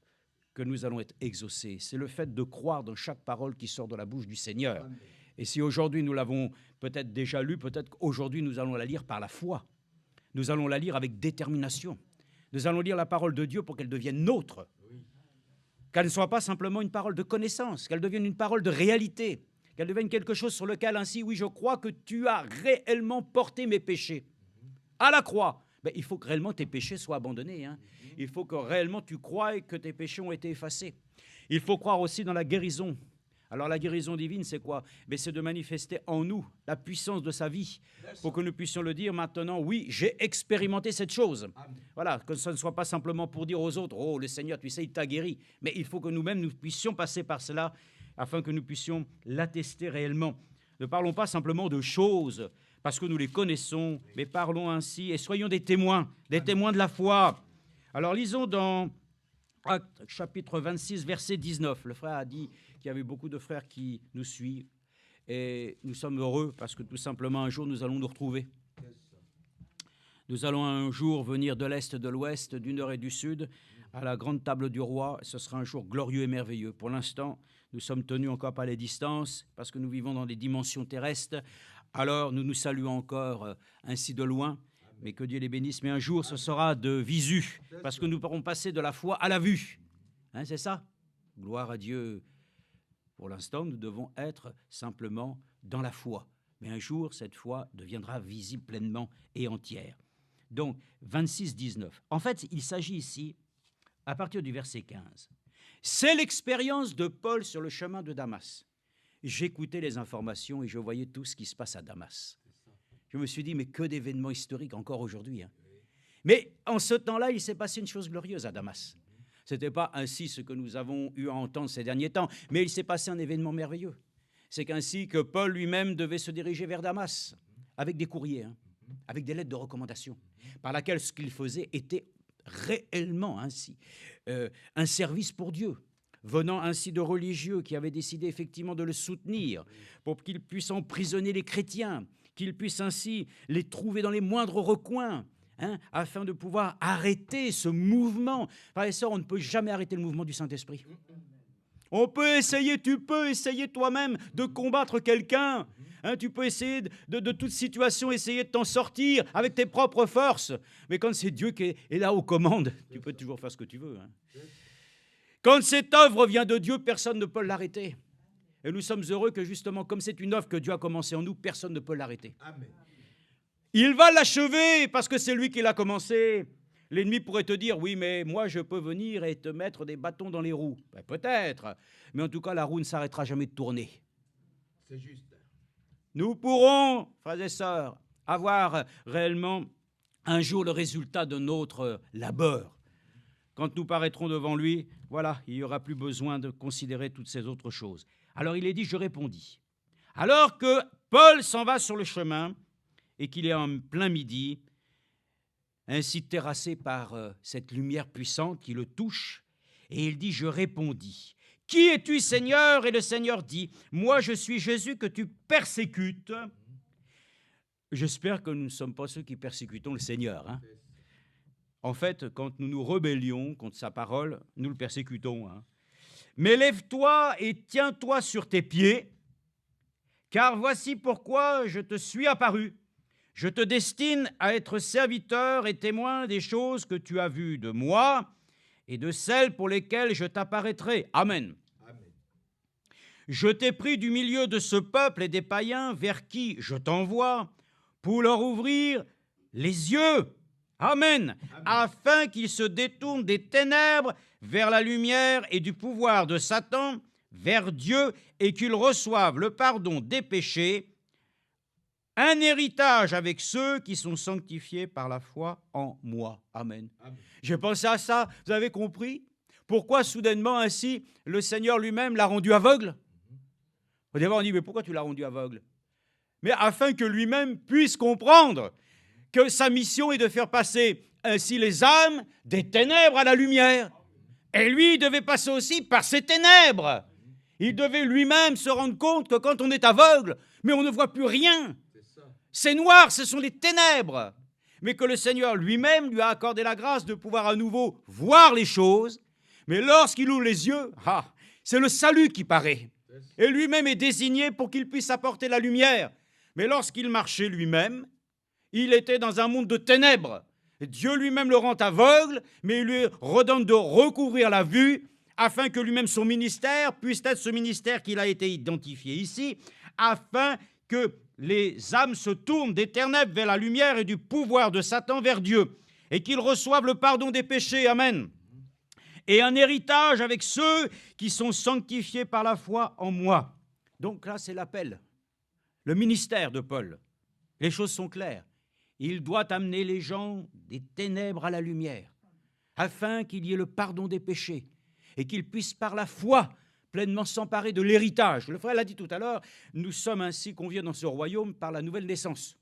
que nous allons être exaucés. C'est le fait de croire dans chaque parole qui sort de la bouche du Seigneur. Amen. Et si aujourd'hui nous l'avons peut-être déjà lu, peut-être qu'aujourd'hui nous allons la lire par la foi. Nous allons la lire avec détermination. Nous allons lire la parole de Dieu pour qu'elle devienne nôtre. Qu'elle ne soit pas simplement une parole de connaissance, qu'elle devienne une parole de réalité, qu'elle devienne quelque chose sur lequel ainsi, oui, je crois que tu as réellement porté mes péchés à la croix. Mais il faut que réellement tes péchés soient abandonnés. Hein. Il faut que réellement tu croies que tes péchés ont été effacés. Il faut croire aussi dans la guérison. Alors la guérison divine, c'est quoi? C'est de manifester en nous la puissance de sa vie pour que nous puissions le dire maintenant, oui, j'ai expérimenté cette chose. Amen. Voilà, que ce ne soit pas simplement pour dire aux autres, oh, le Seigneur, tu sais, il t'a guéri. Mais il faut que nous-mêmes, nous puissions passer par cela afin que nous puissions l'attester réellement. Ne parlons pas simplement de choses parce que nous les connaissons, mais parlons ainsi et soyons des témoins de la foi. Alors lisons dans Actes chapitre 26, verset 19. Le frère a dit qu'il y avait beaucoup de frères qui nous suivent et nous sommes heureux parce que tout simplement un jour nous allons nous retrouver. Nous allons un jour venir de l'Est, de l'Ouest, du Nord et du Sud à la grande table du roi. Ce sera un jour glorieux et merveilleux. Pour l'instant, nous sommes tenus encore par les distances parce que nous vivons dans des dimensions terrestres. Alors nous nous saluons encore ainsi de loin. Mais que Dieu les bénisse. Mais un jour, ce sera de visu, parce que nous pourrons passer de la foi à la vue. Hein, c'est ça? Gloire à Dieu. Pour l'instant, nous devons être simplement dans la foi. Mais un jour, cette foi deviendra visible pleinement et entière. Donc, 26, 19. En fait, il s'agit ici, à partir du verset 15. C'est l'expérience de Paul sur le chemin de Damas. J'écoutais les informations et je voyais tout ce qui se passe à Damas. Je me suis dit, mais que d'événements historiques encore aujourd'hui. Hein. Mais en ce temps-là, il s'est passé une chose glorieuse à Damas. Ce n'était pas ainsi ce que nous avons eu à entendre ces derniers temps, mais il s'est passé un événement merveilleux. C'est qu'ainsi que Paul lui-même devait se diriger vers Damas, avec des courriers, hein, avec des lettres de recommandation, par laquelle ce qu'il faisait était réellement ainsi un service pour Dieu, venant ainsi de religieux qui avaient décidé effectivement de le soutenir, pour qu'il puisse emprisonner les chrétiens, qu'il puisse ainsi les trouver dans les moindres recoins, hein, afin de pouvoir arrêter ce mouvement. Frères et sœurs, on ne peut jamais arrêter le mouvement du Saint-Esprit. On peut essayer, tu peux essayer toi-même de combattre quelqu'un. Hein, tu peux essayer de toute situation, essayer de t'en sortir avec tes propres forces. Mais quand c'est Dieu qui est là aux commandes, tu peux toujours faire ce que tu veux. Hein. Quand cette œuvre vient de Dieu, personne ne peut l'arrêter. Et nous sommes heureux que justement, comme c'est une œuvre que Dieu a commencée en nous, personne ne peut l'arrêter. Amen. Il va l'achever parce que c'est lui qui l'a commencé. L'ennemi pourrait te dire, oui, mais moi je peux venir et te mettre des bâtons dans les roues. Ben, peut-être, mais en tout cas, la roue ne s'arrêtera jamais de tourner. C'est juste. Nous pourrons, frères et sœurs, avoir réellement un jour le résultat de notre labeur. Quand nous paraîtrons devant lui, voilà, il n'y aura plus besoin de considérer toutes ces autres choses. Alors il est dit, je répondis. Alors que Paul s'en va sur le chemin et qu'il est en plein midi, ainsi terrassé par cette lumière puissante qui le touche, et il dit, je répondis. Qui es-tu, Seigneur? Et le Seigneur dit, moi je suis Jésus que tu persécutes. J'espère que nous ne sommes pas ceux qui persécutons le Seigneur. Hein. En fait, quand nous nous rébellions contre sa parole, nous le persécutons. Hein. Mais lève-toi et tiens-toi sur tes pieds, car voici pourquoi je te suis apparu. Je te destine à être serviteur et témoin des choses que tu as vues de moi et de celles pour lesquelles je t'apparaîtrai. Amen. Amen. Je t'ai pris du milieu de ce peuple et des païens vers qui je t'envoie pour leur ouvrir les yeux. Amen. Amen. Afin qu'ils se détournent des ténèbres vers la lumière et du pouvoir de Satan, vers Dieu, et qu'ils reçoivent le pardon des péchés, un héritage avec ceux qui sont sanctifiés par la foi en moi. Amen. Amen. J'ai pensé à ça, vous avez compris? Pourquoi soudainement ainsi le Seigneur lui-même l'a rendu aveugle? Au départ on dit, mais pourquoi tu l'as rendu aveugle? Mais afin que lui-même puisse comprendre que sa mission est de faire passer ainsi les âmes des ténèbres à la lumière. Et lui, il devait passer aussi par ces ténèbres. Il devait lui-même se rendre compte que quand on est aveugle, mais on ne voit plus rien. C'est noir, ce sont les ténèbres. Mais que le Seigneur lui-même lui a accordé la grâce de pouvoir à nouveau voir les choses. Mais lorsqu'il ouvre les yeux, c'est le salut qui paraît. Et lui-même est désigné pour qu'il puisse apporter la lumière. Mais lorsqu'il marchait lui-même, il était dans un monde de ténèbres. Dieu lui-même le rend aveugle, mais il lui redonne de recouvrir la vue, afin que lui-même son ministère puisse être ce ministère qu'il a été identifié ici, afin que les âmes se tournent des ténèbres vers la lumière et du pouvoir de Satan vers Dieu, et qu'ils reçoivent le pardon des péchés, amen, et un héritage avec ceux qui sont sanctifiés par la foi en moi. Donc là, c'est l'appel, le ministère de Paul. Les choses sont claires. Il doit amener les gens des ténèbres à la lumière, afin qu'il y ait le pardon des péchés, et qu'ils puissent par la foi pleinement s'emparer de l'héritage. Le frère l'a dit tout à l'heure, nous sommes ainsi conviés dans ce royaume par la nouvelle naissance.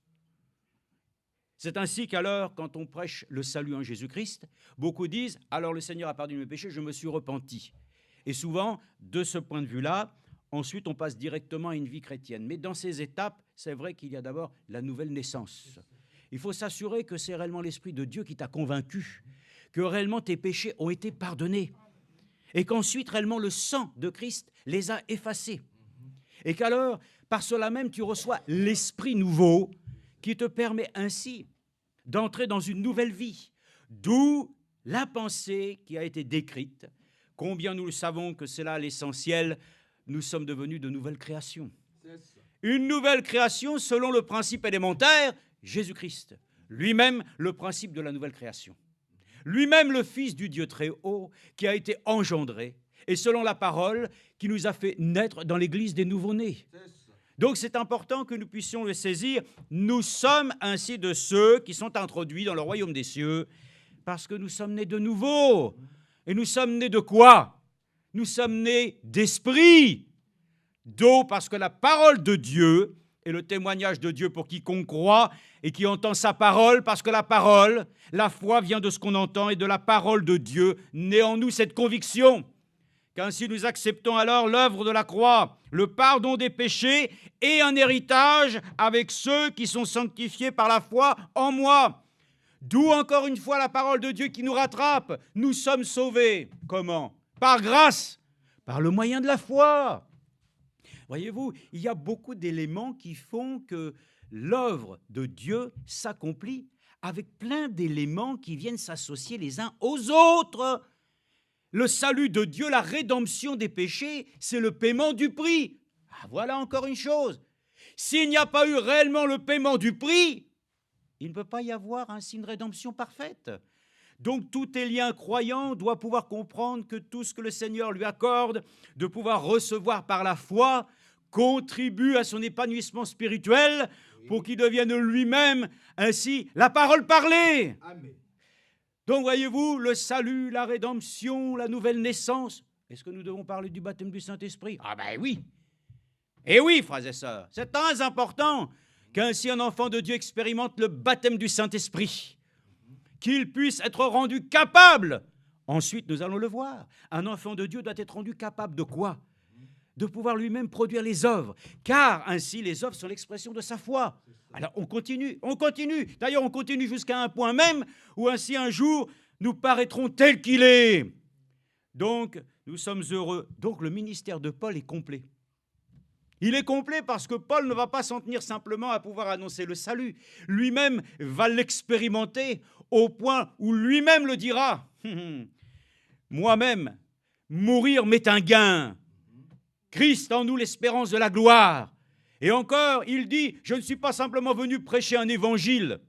C'est ainsi qu'alors, quand on prêche le salut en Jésus-Christ, beaucoup disent « Alors le Seigneur a pardonné mes péchés, je me suis repenti ». Et souvent, de ce point de vue-là, ensuite on passe directement à une vie chrétienne. Mais dans ces étapes, c'est vrai qu'il y a d'abord la nouvelle naissance. Il faut s'assurer que c'est réellement l'Esprit de Dieu qui t'a convaincu, que réellement tes péchés ont été pardonnés, et qu'ensuite réellement le sang de Christ les a effacés. Et qu'alors, par cela même, tu reçois l'Esprit nouveau qui te permet ainsi d'entrer dans une nouvelle vie. D'où la pensée qui a été décrite. Combien nous le savons que c'est là l'essentiel, nous sommes devenus de nouvelles créations. Une nouvelle création selon le principe élémentaire, Jésus-Christ. Lui-même, le principe de la nouvelle création. Lui-même le Fils du Dieu très haut qui a été engendré et selon la parole qui nous a fait naître dans l'Église des nouveau-nés. Donc c'est important que nous puissions le saisir. Nous sommes ainsi de ceux qui sont introduits dans le royaume des cieux parce que nous sommes nés de nouveau. Et nous sommes nés de quoi? Nous sommes nés d'esprit, d'eau parce que la parole de Dieu et le témoignage de Dieu pour quiconque croit et qui entend sa parole, parce que la parole, la foi vient de ce qu'on entend et de la parole de Dieu, naît en nous cette conviction qu'ainsi nous acceptons alors l'œuvre de la croix, le pardon des péchés et un héritage avec ceux qui sont sanctifiés par la foi en moi. D'où encore une fois la parole de Dieu qui nous rattrape. Nous sommes sauvés. Comment? Par grâce, par le moyen de la foi. Voyez-vous, il y a beaucoup d'éléments qui font que l'œuvre de Dieu s'accomplit avec plein d'éléments qui viennent s'associer les uns aux autres. Le salut de Dieu, la rédemption des péchés, c'est le paiement du prix. Voilà encore une chose. S'il n'y a pas eu réellement le paiement du prix, il ne peut pas y avoir ainsi une rédemption parfaite. Donc tout élien croyant doit pouvoir comprendre que tout ce que le Seigneur lui accorde, de pouvoir recevoir par la foi, contribue à son épanouissement spirituel pour qu'il devienne lui-même ainsi la parole parlée. Amen. Donc voyez-vous, le salut, la rédemption, la nouvelle naissance. Est-ce que nous devons parler du baptême du Saint-Esprit? Ah ben oui. Et oui, frères et sœurs, c'est très important qu'ainsi un enfant de Dieu expérimente le baptême du Saint-Esprit, qu'il puisse être rendu capable. Ensuite, nous allons le voir. Un enfant de Dieu doit être rendu capable de quoi? De pouvoir lui-même produire les œuvres, car ainsi les œuvres sont l'expression de sa foi. Alors on continue. D'ailleurs, on continue jusqu'à un point même où ainsi un jour, nous paraîtrons tels qu'il est. Donc, nous sommes heureux. Donc, le ministère de Paul est complet. Il est complet parce que Paul ne va pas s'en tenir simplement à pouvoir annoncer le salut. Lui-même va l'expérimenter au point où lui-même le dira. Moi-même, mourir m'est un gain. Christ en nous l'espérance de la gloire. Et encore, il dit, je ne suis pas simplement venu prêcher un évangile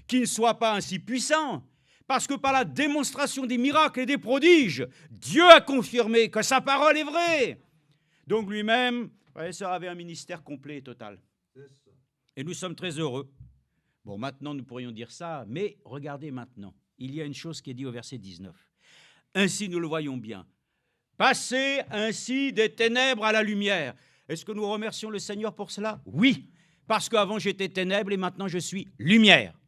qui ne soit pas ainsi puissant, parce que par la démonstration des miracles et des prodiges, Dieu a confirmé que sa parole est vraie. Donc lui-même, ça avait un ministère complet et total. Et nous sommes très heureux. Bon, maintenant, nous pourrions dire ça, mais regardez maintenant. Il y a une chose qui est dite au verset 19. Ainsi, nous le voyons bien. Passer ainsi des ténèbres à la lumière. Est-ce que nous remercions le Seigneur pour cela? Oui, parce qu'avant j'étais ténèbres et maintenant je suis lumière.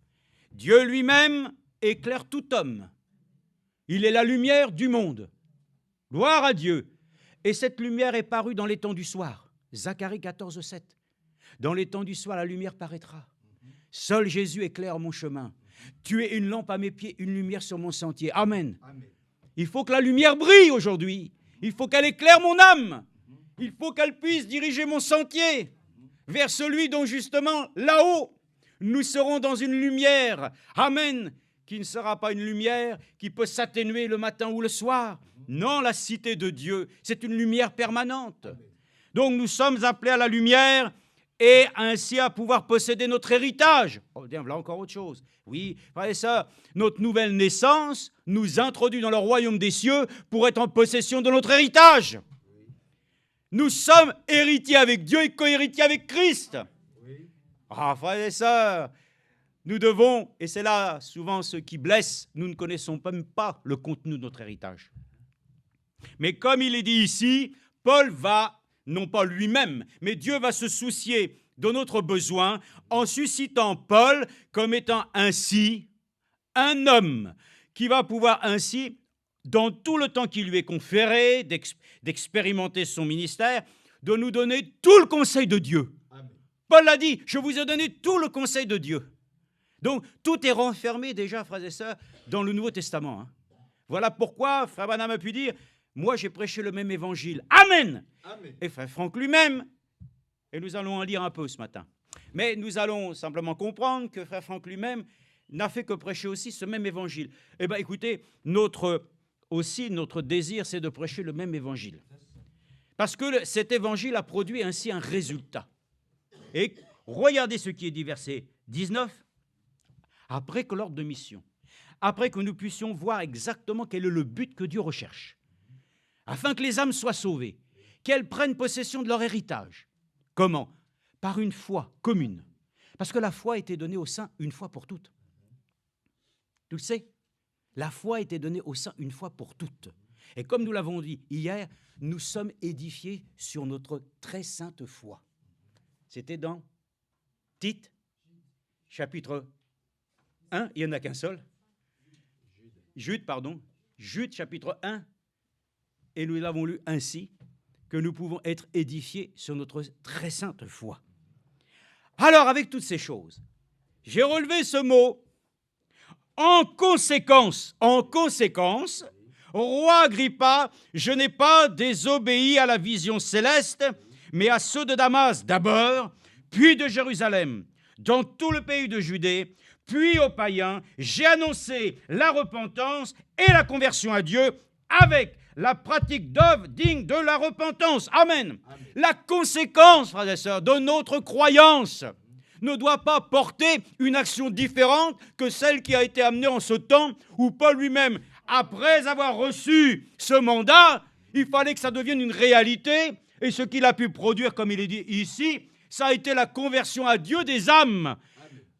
Dieu lui-même éclaire tout homme. Il est la lumière du monde. Gloire à Dieu. Et cette lumière est parue dans les temps du soir. Zacharie 14, 7. Dans les temps du soir, la lumière paraîtra. Seul Jésus éclaire mon chemin. Tu es une lampe à mes pieds, une lumière sur mon sentier. Amen. Amen. Il faut que la lumière brille aujourd'hui. Il faut qu'elle éclaire mon âme. Il faut qu'elle puisse diriger mon sentier vers celui dont justement, là-haut, nous serons dans une lumière. Amen. Qui ne sera pas une lumière qui peut s'atténuer le matin ou le soir. Non, la cité de Dieu, c'est une lumière permanente. Donc nous sommes appelés à la lumière et ainsi à pouvoir posséder notre héritage. Oh, bien, voilà encore autre chose. Oui, frères et sœurs, notre nouvelle naissance nous introduit dans le royaume des cieux pour être en possession de notre héritage. Nous sommes héritiers avec Dieu et co-héritiers avec Christ. Ah, frères et sœurs, nous devons, et c'est là souvent ce qui blesse, nous ne connaissons même pas le contenu de notre héritage. Mais comme il est dit ici, Paul va, non pas lui-même, mais Dieu va se soucier de notre besoin en suscitant Paul comme étant ainsi un homme qui va pouvoir ainsi, dans tout le temps qui lui est conféré, d'expérimenter son ministère, de nous donner tout le conseil de Dieu. Amen. Paul l'a dit, je vous ai donné tout le conseil de Dieu. Donc, tout est renfermé déjà, frères et sœurs, dans le Nouveau Testament. Voilà pourquoi frère Branham a pu dire, moi j'ai prêché le même évangile. Amen. Amen. Et frère Franck lui-même, et nous allons en lire un peu ce matin. Mais nous allons simplement comprendre que frère Franck lui-même n'a fait que prêcher aussi ce même évangile. Eh bien, écoutez, notre désir, c'est de prêcher le même évangile. Parce que cet évangile a produit ainsi un résultat. Et regardez ce qui est dit, verset 19. Après que l'ordre de mission, après que nous puissions voir exactement quel est le but que Dieu recherche, afin que les âmes soient sauvées, qu'elles prennent possession de leur héritage. Comment? Par une foi commune. Parce que la foi a été donnée au saints une fois pour toutes. Tu le sais? La foi a été donnée au saints une fois pour toutes. Et comme nous l'avons dit hier, nous sommes édifiés sur notre très sainte foi. C'était dans Tite, chapitre 1, il n'y en a qu'un seul. Jude, chapitre 1. Et nous l'avons lu ainsi, que nous pouvons être édifiés sur notre très sainte foi. Alors, avec toutes ces choses, j'ai relevé ce mot. En conséquence, roi Agrippa, je n'ai pas désobéi à la vision céleste, mais à ceux de Damas d'abord, puis de Jérusalem, dans tout le pays de Judée, puis aux païens, j'ai annoncé la repentance et la conversion à Dieu avec la pratique d'œuvres dignes de la repentance. Amen. Amen. La conséquence, frères et sœurs, de notre croyance ne doit pas porter une action différente que celle qui a été amenée en ce temps où Paul lui-même, après avoir reçu ce mandat, il fallait que ça devienne une réalité. Et ce qu'il a pu produire, comme il est dit ici, ça a été la conversion à Dieu des âmes.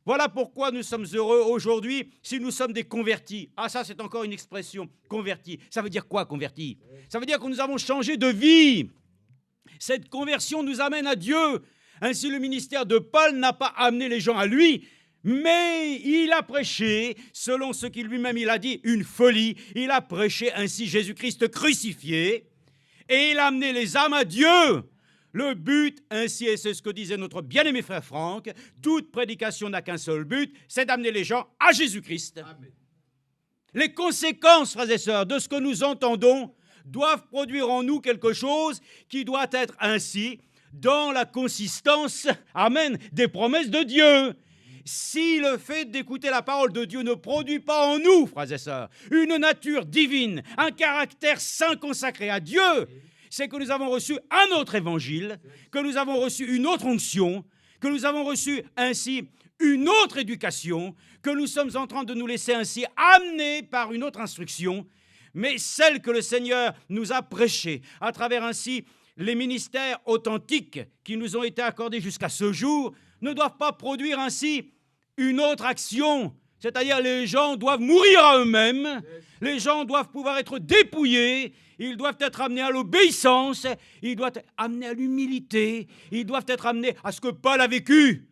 Voilà pourquoi nous sommes heureux aujourd'hui si nous sommes des convertis. Ah, ça, c'est encore une expression, converti. Ça veut dire quoi, converti? Ça veut dire que nous avons changé de vie. Cette conversion nous amène à Dieu. Ainsi, le ministère de Paul n'a pas amené les gens à lui, mais il a prêché, selon ce qu'il lui-même il a dit, une folie. Il a prêché ainsi Jésus-Christ crucifié et il a amené les âmes à Dieu. Le but, ainsi, et c'est ce que disait notre bien-aimé frère Franck, toute prédication n'a qu'un seul but, c'est d'amener les gens à Jésus-Christ. Amen. Les conséquences, frères et sœurs, de ce que nous entendons doivent produire en nous quelque chose qui doit être ainsi dans la consistance, amen, des promesses de Dieu. Si le fait d'écouter la parole de Dieu ne produit pas en nous, frères et sœurs, une nature divine, un caractère saint consacré à Dieu, c'est que nous avons reçu un autre évangile, que nous avons reçu une autre onction, que nous avons reçu ainsi une autre éducation, que nous sommes en train de nous laisser ainsi amener par une autre instruction, mais celle que le Seigneur nous a prêchée à travers ainsi les ministères authentiques qui nous ont été accordés jusqu'à ce jour ne doivent pas produire ainsi une autre action. C'est-à-dire les gens doivent mourir à eux-mêmes, les gens doivent pouvoir être dépouillés, ils doivent être amenés à l'obéissance, ils doivent être amenés à l'humilité, ils doivent être amenés à ce que Paul a vécu.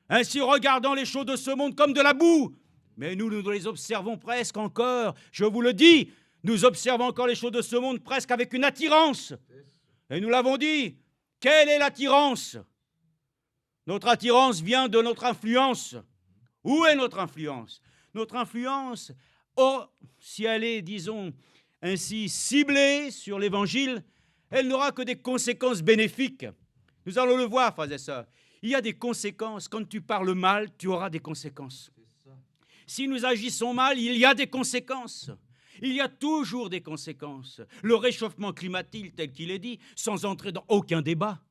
Ainsi, regardant les choses de ce monde comme de la boue. Mais nous les observons presque encore, je vous le dis, Nous observons encore les choses de ce monde presque avec une attirance. Et nous l'avons dit, quelle est l'attirance? Notre attirance vient de notre influence. Où est notre influence? Notre influence, si elle est, disons, ainsi ciblée sur l'Évangile, elle n'aura que des conséquences bénéfiques. Nous allons le voir, frères et sœurs. Il y a des conséquences. Quand tu parles mal, tu auras des conséquences. Si nous agissons mal, il y a des conséquences. Il y a toujours des conséquences. Le réchauffement climatique, tel qu'il est dit, sans entrer dans aucun débat.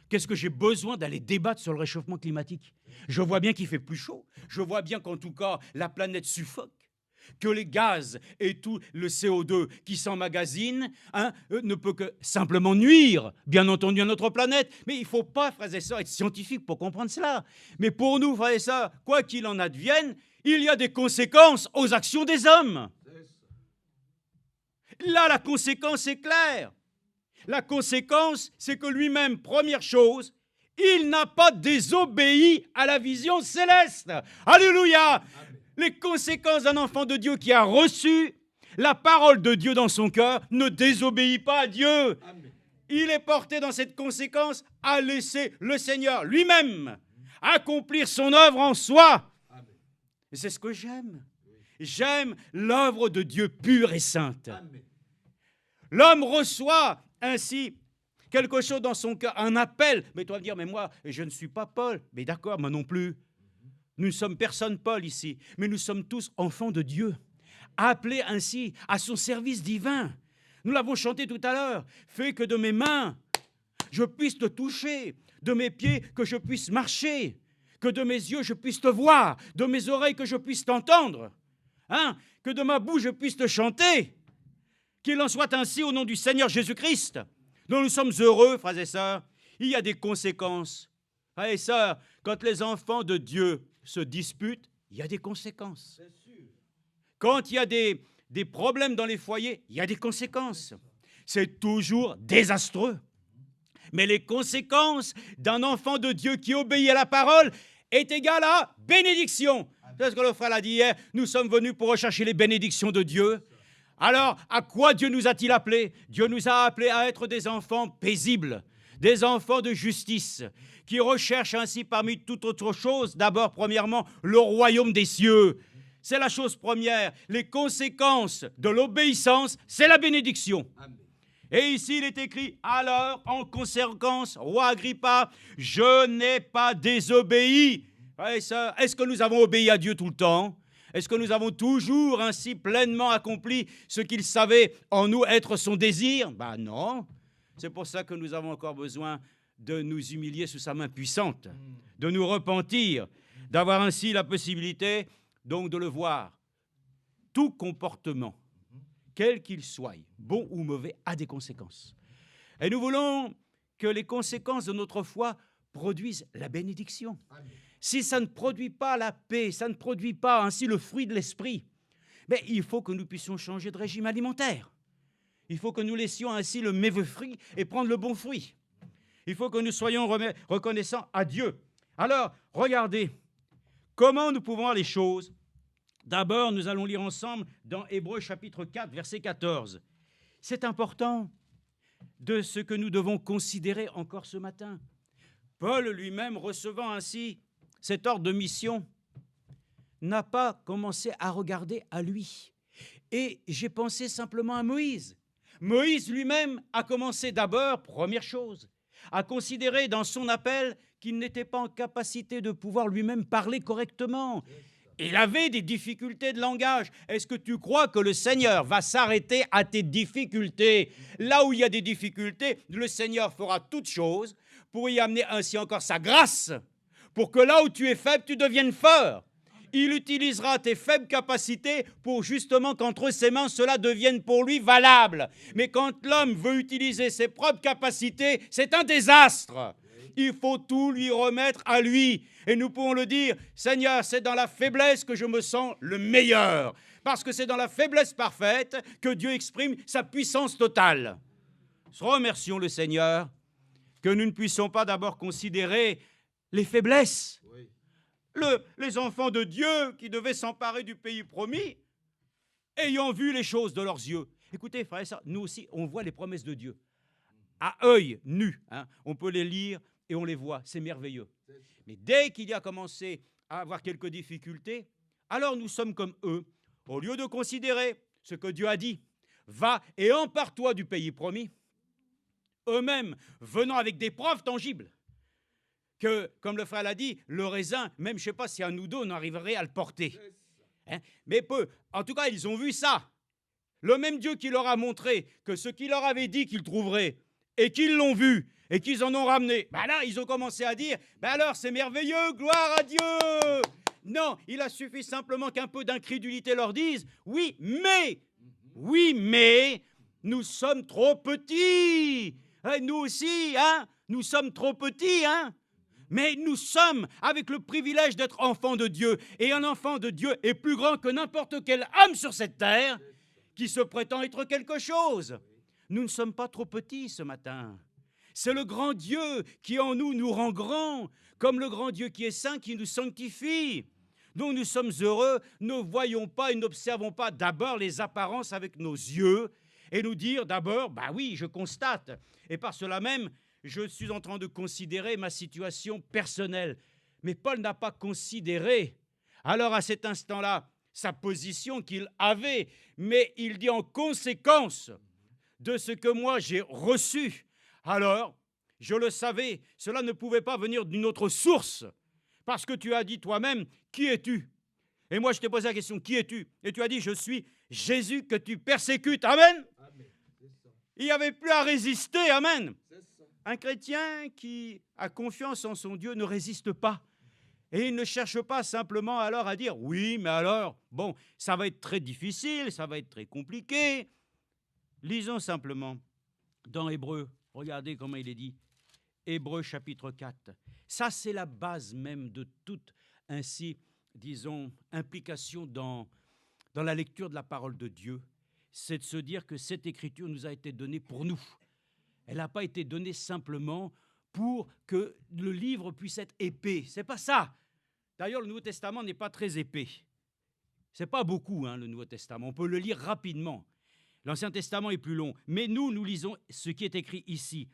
Qu'est-ce que j'ai besoin d'aller débattre sur le réchauffement climatique? Je vois bien qu'il fait plus chaud. Je vois bien qu'en tout cas, la planète suffoque. Que les gaz et tout le CO2 qui s'emmagasinent ne peut que simplement nuire, bien entendu, à notre planète. Mais il ne faut pas, frères et sœurs, être scientifique pour comprendre cela. Mais pour nous, frères et sœurs, quoi qu'il en advienne, il y a des conséquences aux actions des hommes. Là, la conséquence est claire. La conséquence, c'est que lui-même, première chose, il n'a pas désobéi à la vision céleste. Alléluia! Amen. Les conséquences d'un enfant de Dieu qui a reçu la parole de Dieu dans son cœur ne désobéit pas à Dieu. Amen. Il est porté dans cette conséquence à laisser le Seigneur lui-même accomplir son œuvre en soi. Amen. Et c'est ce que j'aime. J'aime l'œuvre de Dieu pure et sainte. Amen. L'homme reçoit ainsi quelque chose dans son cœur, un appel. Mais tu vas me dire, mais moi, je ne suis pas Paul. Mais d'accord, moi non plus. Nous ne sommes personne Paul ici, mais nous sommes tous enfants de Dieu, appelés ainsi à son service divin. Nous l'avons chanté tout à l'heure. Fais que de mes mains, je puisse te toucher, de mes pieds, que je puisse marcher, que de mes yeux, je puisse te voir, de mes oreilles, que je puisse t'entendre, que de ma bouche, je puisse te chanter. Qu'il en soit ainsi au nom du Seigneur Jésus-Christ, dont nous sommes heureux, frères et sœurs. Il y a des conséquences. Frères et sœurs, quand les enfants de Dieu se disputent, il y a des conséquences. Quand il y a des problèmes dans les foyers, il y a des conséquences. C'est toujours désastreux. Mais les conséquences d'un enfant de Dieu qui obéit à la parole est égale à bénédiction. C'est ce que le frère l'a dit hier. Nous sommes venus pour rechercher les bénédictions de Dieu. Alors, à quoi Dieu nous a-t-il appelés? Dieu nous a appelés à être des enfants paisibles, des enfants de justice, qui recherchent ainsi parmi toute autre chose, d'abord, premièrement, le royaume des cieux. C'est la chose première. Les conséquences de l'obéissance, c'est la bénédiction. Amen. Et ici, il est écrit, alors, en conséquence, roi Agrippa, je n'ai pas désobéi. Est-ce que nous avons obéi à Dieu tout le temps? Est-ce que nous avons toujours ainsi pleinement accompli ce qu'il savait en nous être son désir? Ben non. C'est pour ça que nous avons encore besoin de nous humilier sous sa main puissante, de nous repentir, d'avoir ainsi la possibilité donc de le voir. Tout comportement, quel qu'il soit, bon ou mauvais, a des conséquences. Et nous voulons que les conséquences de notre foi produisent la bénédiction. Amen. Si ça ne produit pas la paix, ça ne produit pas ainsi le fruit de l'esprit, mais il faut que nous puissions changer de régime alimentaire. Il faut que nous laissions ainsi le mauvais fruit et prendre le bon fruit. Il faut que nous soyons reconnaissants à Dieu. Alors, regardez comment nous pouvons voir les choses. D'abord, nous allons lire ensemble dans Hébreux chapitre 4, verset 14. C'est important de ce que nous devons considérer encore ce matin. Paul lui-même, recevant ainsi cet ordre de mission, n'a pas commencé à regarder à lui. Et j'ai pensé simplement à Moïse. Moïse lui-même a commencé d'abord, première chose, à considérer dans son appel qu'il n'était pas en capacité de pouvoir lui-même parler correctement. Il avait des difficultés de langage. Est-ce que tu crois que le Seigneur va s'arrêter à tes difficultés? Là où il y a des difficultés, le Seigneur fera toutes choses pour y amener ainsi encore sa grâce, pour que là où tu es faible, tu deviennes fort. Il utilisera tes faibles capacités pour justement qu'entre ses mains, cela devienne pour lui valable. Mais quand l'homme veut utiliser ses propres capacités, c'est un désastre. Il faut tout lui remettre à lui. Et nous pouvons le dire, Seigneur, c'est dans la faiblesse que je me sens le meilleur. Parce que c'est dans la faiblesse parfaite que Dieu exprime sa puissance totale. Remercions le Seigneur que nous ne puissions pas d'abord considérer les faiblesses. Les enfants de Dieu qui devaient s'emparer du pays promis, ayant vu les choses de leurs yeux, Écoutez, frères et sœurs, nous aussi, on voit les promesses de Dieu. À œil nu, hein, on peut les lire et on les voit, c'est merveilleux. Mais dès qu'il y a commencé à avoir quelques difficultés, alors nous sommes comme eux. Au lieu de considérer ce que Dieu a dit, va et empare-toi du pays promis, eux-mêmes venant avec des preuves tangibles, que, comme le frère l'a dit, le raisin, même je ne sais pas si un ou deux on arriverait à le porter. Hein, mais peu. En tout cas, ils ont vu ça. Le même Dieu qui leur a montré que ce qu'il leur avait dit qu'ils trouveraient, et qu'ils l'ont vu, et qu'ils en ont ramené, ben là, ils ont commencé à dire, ben alors, c'est merveilleux, gloire à Dieu. Non, il a suffi simplement qu'un peu d'incrédulité leur dise, oui, mais, nous sommes trop petits. Nous aussi, hein, nous sommes trop petits, hein. Mais nous sommes avec le privilège d'être enfants de Dieu. Et un enfant de Dieu est plus grand que n'importe quel homme sur cette terre qui se prétend être quelque chose. Nous ne sommes pas trop petits ce matin. C'est le grand Dieu qui en nous rend grands, comme le grand Dieu qui est saint, qui nous sanctifie. Donc nous sommes heureux, ne voyons pas et n'observons pas d'abord les apparences avec nos yeux et nous dire d'abord, bah oui, je constate. Et par cela même, je suis en train de considérer ma situation personnelle. Mais Paul n'a pas considéré, alors à cet instant-là, sa position qu'il avait, mais il dit en conséquence de ce que moi j'ai reçu. Alors, je le savais, cela ne pouvait pas venir d'une autre source, parce que tu as dit toi-même, qui es-tu? Et moi je t'ai posé la question, qui es-tu? Et tu as dit, je suis Jésus que tu persécutes. Amen. Amen. Il n'y avait plus à résister. Amen. Un chrétien qui a confiance en son Dieu ne résiste pas. Et il ne cherche pas simplement alors à dire, oui, mais alors, bon, ça va être très difficile, ça va être très compliqué. Lisons simplement dans Hébreux, regardez comment il est dit, Hébreux chapitre 4. Ça, c'est la base même de toute, ainsi, disons, implication dans la lecture de la parole de Dieu. C'est de se dire que cette écriture nous a été donnée pour nous. Elle n'a pas été donnée simplement pour que le livre puisse être épais. Ce n'est pas ça. D'ailleurs, le Nouveau Testament n'est pas très épais. Ce n'est pas beaucoup, hein, le Nouveau Testament. On peut le lire rapidement. L'Ancien Testament est plus long. Mais nous lisons ce qui est écrit ici,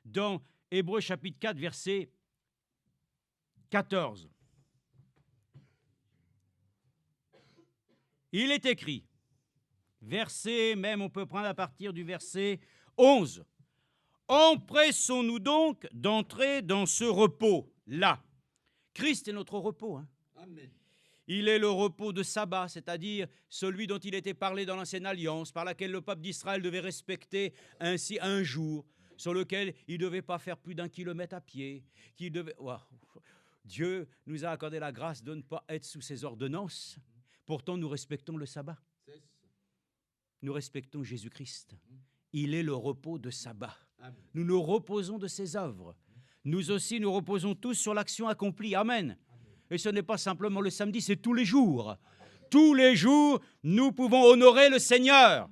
dans Hébreux chapitre 4, verset 14. Il est écrit, verset, même on peut prendre à partir du verset 11. Empressons-nous donc d'entrer dans ce repos-là. Christ est notre repos. Hein. Amen. Il est le repos de sabbat, c'est-à-dire celui dont il était parlé dans l'Ancienne Alliance, par laquelle le peuple d'Israël devait respecter ainsi un jour, sur lequel il ne devait pas faire plus d'1 kilomètre à pied. Wow. Dieu nous a accordé la grâce de ne pas être sous ses ordonnances. Pourtant, nous respectons le sabbat. Nous respectons Jésus-Christ. Il est le repos de sabbat. Nous nous reposons de ses œuvres. Nous aussi, nous reposons tous sur l'action accomplie. Amen. Et ce n'est pas simplement le samedi, c'est tous les jours. Tous les jours, nous pouvons honorer le Seigneur.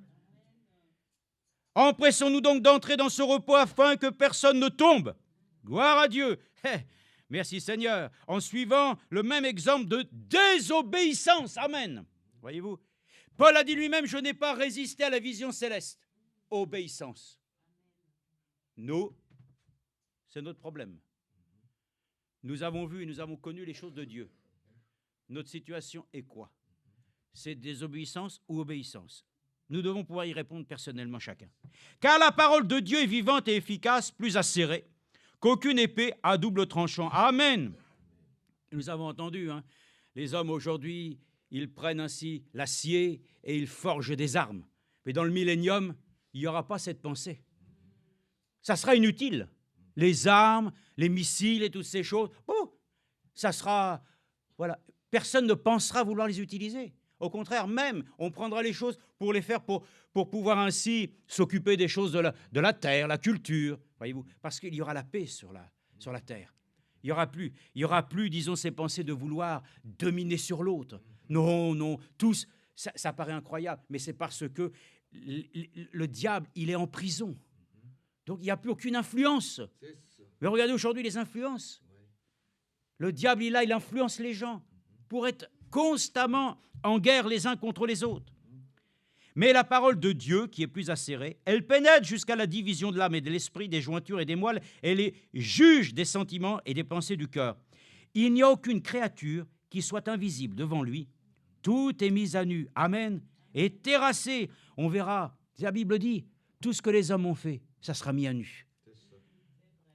Empressons-nous donc d'entrer dans ce repos afin que personne ne tombe. Gloire à Dieu. Merci Seigneur. En suivant le même exemple de désobéissance. Amen. Voyez-vous, Paul a dit lui-même, je n'ai pas résisté à la vision céleste. Obéissance. Nous, c'est notre problème. Nous avons vu et nous avons connu les choses de Dieu. Notre situation est quoi? C'est désobéissance ou obéissance? Nous devons pouvoir y répondre personnellement chacun. Car la parole de Dieu est vivante et efficace, plus acérée qu'aucune épée à double tranchant. Amen. Nous avons entendu, hein, les hommes aujourd'hui, ils prennent ainsi l'acier et ils forgent des armes. Mais dans le millénium, il n'y aura pas cette pensée. Ça sera inutile. Les armes, les missiles et toutes ces choses, ça sera... Voilà, personne ne pensera vouloir les utiliser. Au contraire, même, on prendra les choses pour les faire, pour pouvoir ainsi s'occuper des choses de la terre, la culture, voyez-vous, parce qu'il y aura la paix sur la terre. Il n'y aura plus, disons, ces pensées de vouloir dominer sur l'autre. Non, tous, ça paraît incroyable, mais c'est parce que le diable, il est en prison. Donc, il n'y a plus aucune influence. Mais regardez aujourd'hui les influences. Le diable, il influence les gens pour être constamment en guerre les uns contre les autres. Mais la parole de Dieu, qui est plus acérée, elle pénètre jusqu'à la division de l'âme et de l'esprit, des jointures et des moelles, elle est juge des sentiments et des pensées du cœur. Il n'y a aucune créature qui soit invisible devant lui. Tout est mis à nu, amen, et terrassé. On verra, la Bible dit, tout ce que les hommes ont fait, ça sera mis à nu.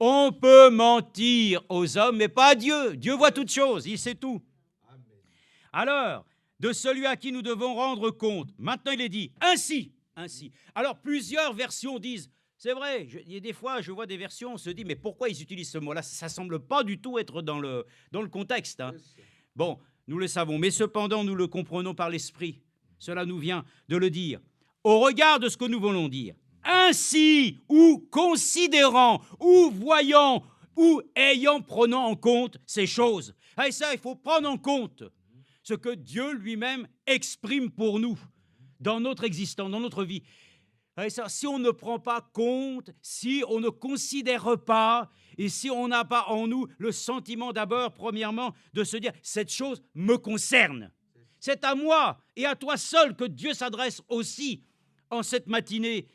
On peut mentir aux hommes, mais pas à Dieu. Dieu voit toutes choses, il sait tout. Alors, de celui à qui nous devons rendre compte. Maintenant, il est dit, ainsi. Alors, plusieurs versions disent, c'est vrai, il y a des fois, je vois des versions, on se dit, mais pourquoi ils utilisent ce mot-là? Ça ne semble pas du tout être dans le contexte. Hein. Bon, nous le savons, mais cependant, nous le comprenons par l'Esprit. Cela nous vient de le dire. Au regard de ce que nous voulons dire, ainsi, ou considérant, ou voyant, ou ayant, prenant en compte ces choses. Et ça, il faut prendre en compte ce que Dieu lui-même exprime pour nous dans notre existence, dans notre vie. Et ça, si on ne prend pas compte, si on ne considère pas, et si on n'a pas en nous le sentiment d'abord, premièrement, de se dire « cette chose me concerne ». C'est à moi et à toi seul que Dieu s'adresse aussi en cette matinée.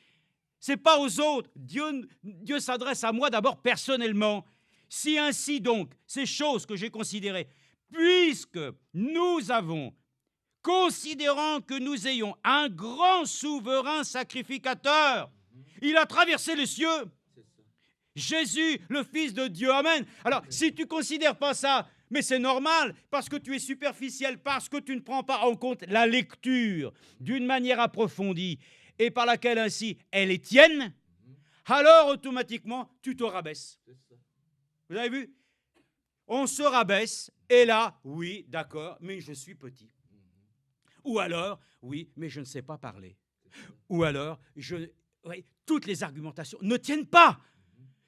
Ce n'est pas aux autres. Dieu s'adresse à moi d'abord personnellement. Si ainsi donc, ces choses que j'ai considérées, puisque nous avons, considérant que nous ayons un grand souverain sacrificateur, il a traversé les cieux. Jésus, le Fils de Dieu, amen. Alors, si tu ne considères pas ça, mais c'est normal, parce que tu es superficiel, parce que tu ne prends pas en compte la lecture d'une manière approfondie et par laquelle ainsi elle est tienne, alors automatiquement, tu te rabaisses. Vous avez vu? On se rabaisse, et là, oui, d'accord, mais je suis petit. Ou alors, oui, mais je ne sais pas parler. Ou alors, toutes les argumentations ne tiennent pas.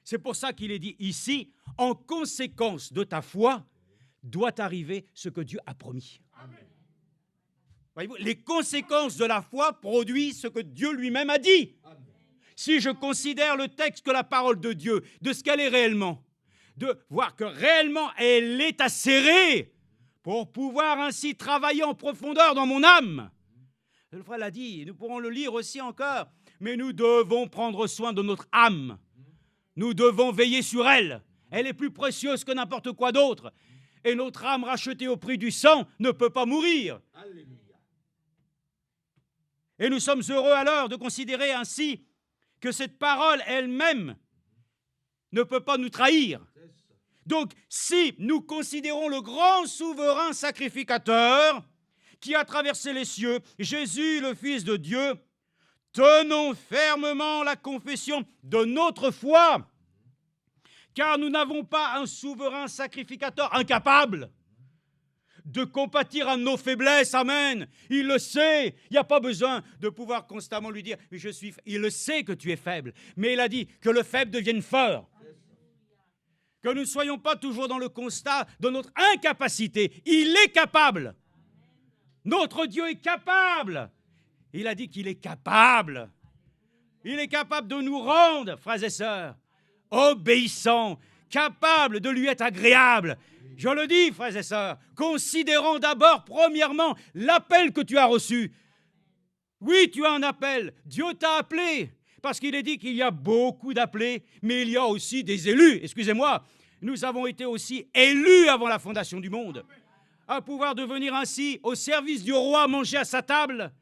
C'est pour ça qu'il est dit ici, en conséquence de ta foi, doit arriver ce que Dieu a promis. Voyez-vous, les conséquences de la foi produisent ce que Dieu lui-même a dit. Si je considère le texte que la parole de Dieu, de ce qu'elle est réellement, de voir que réellement elle est acérée pour pouvoir ainsi travailler en profondeur dans mon âme. Le frère l'a dit, nous pourrons le lire aussi encore, mais nous devons prendre soin de notre âme. Nous devons veiller sur elle. Elle est plus précieuse que n'importe quoi d'autre. Et notre âme rachetée au prix du sang ne peut pas mourir. Alléluia. Et nous sommes heureux alors de considérer ainsi que cette parole elle-même ne peut pas nous trahir. Donc, si nous considérons le grand souverain sacrificateur qui a traversé les cieux, Jésus, le Fils de Dieu, tenons fermement la confession de notre foi, car nous n'avons pas un souverain sacrificateur incapable de compatir à nos faiblesses, amen. Il le sait, il n'y a pas besoin de pouvoir constamment lui dire, il le sait que tu es faible, mais il a dit que le faible devienne fort. Que nous ne soyons pas toujours dans le constat de notre incapacité. Il est capable. Notre Dieu est capable. Il a dit qu'il est capable. Il est capable de nous rendre, frères et sœurs, obéissants, capables de lui être agréables. Je le dis, frères et sœurs, considérons d'abord, premièrement, l'appel que tu as reçu. Oui, tu as un appel. Dieu t'a appelé. Parce qu'il est dit qu'il y a beaucoup d'appelés, mais il y a aussi des élus. Excusez-moi, nous avons été aussi élus avant la fondation du monde. À pouvoir devenir ainsi au service du roi, manger à sa table,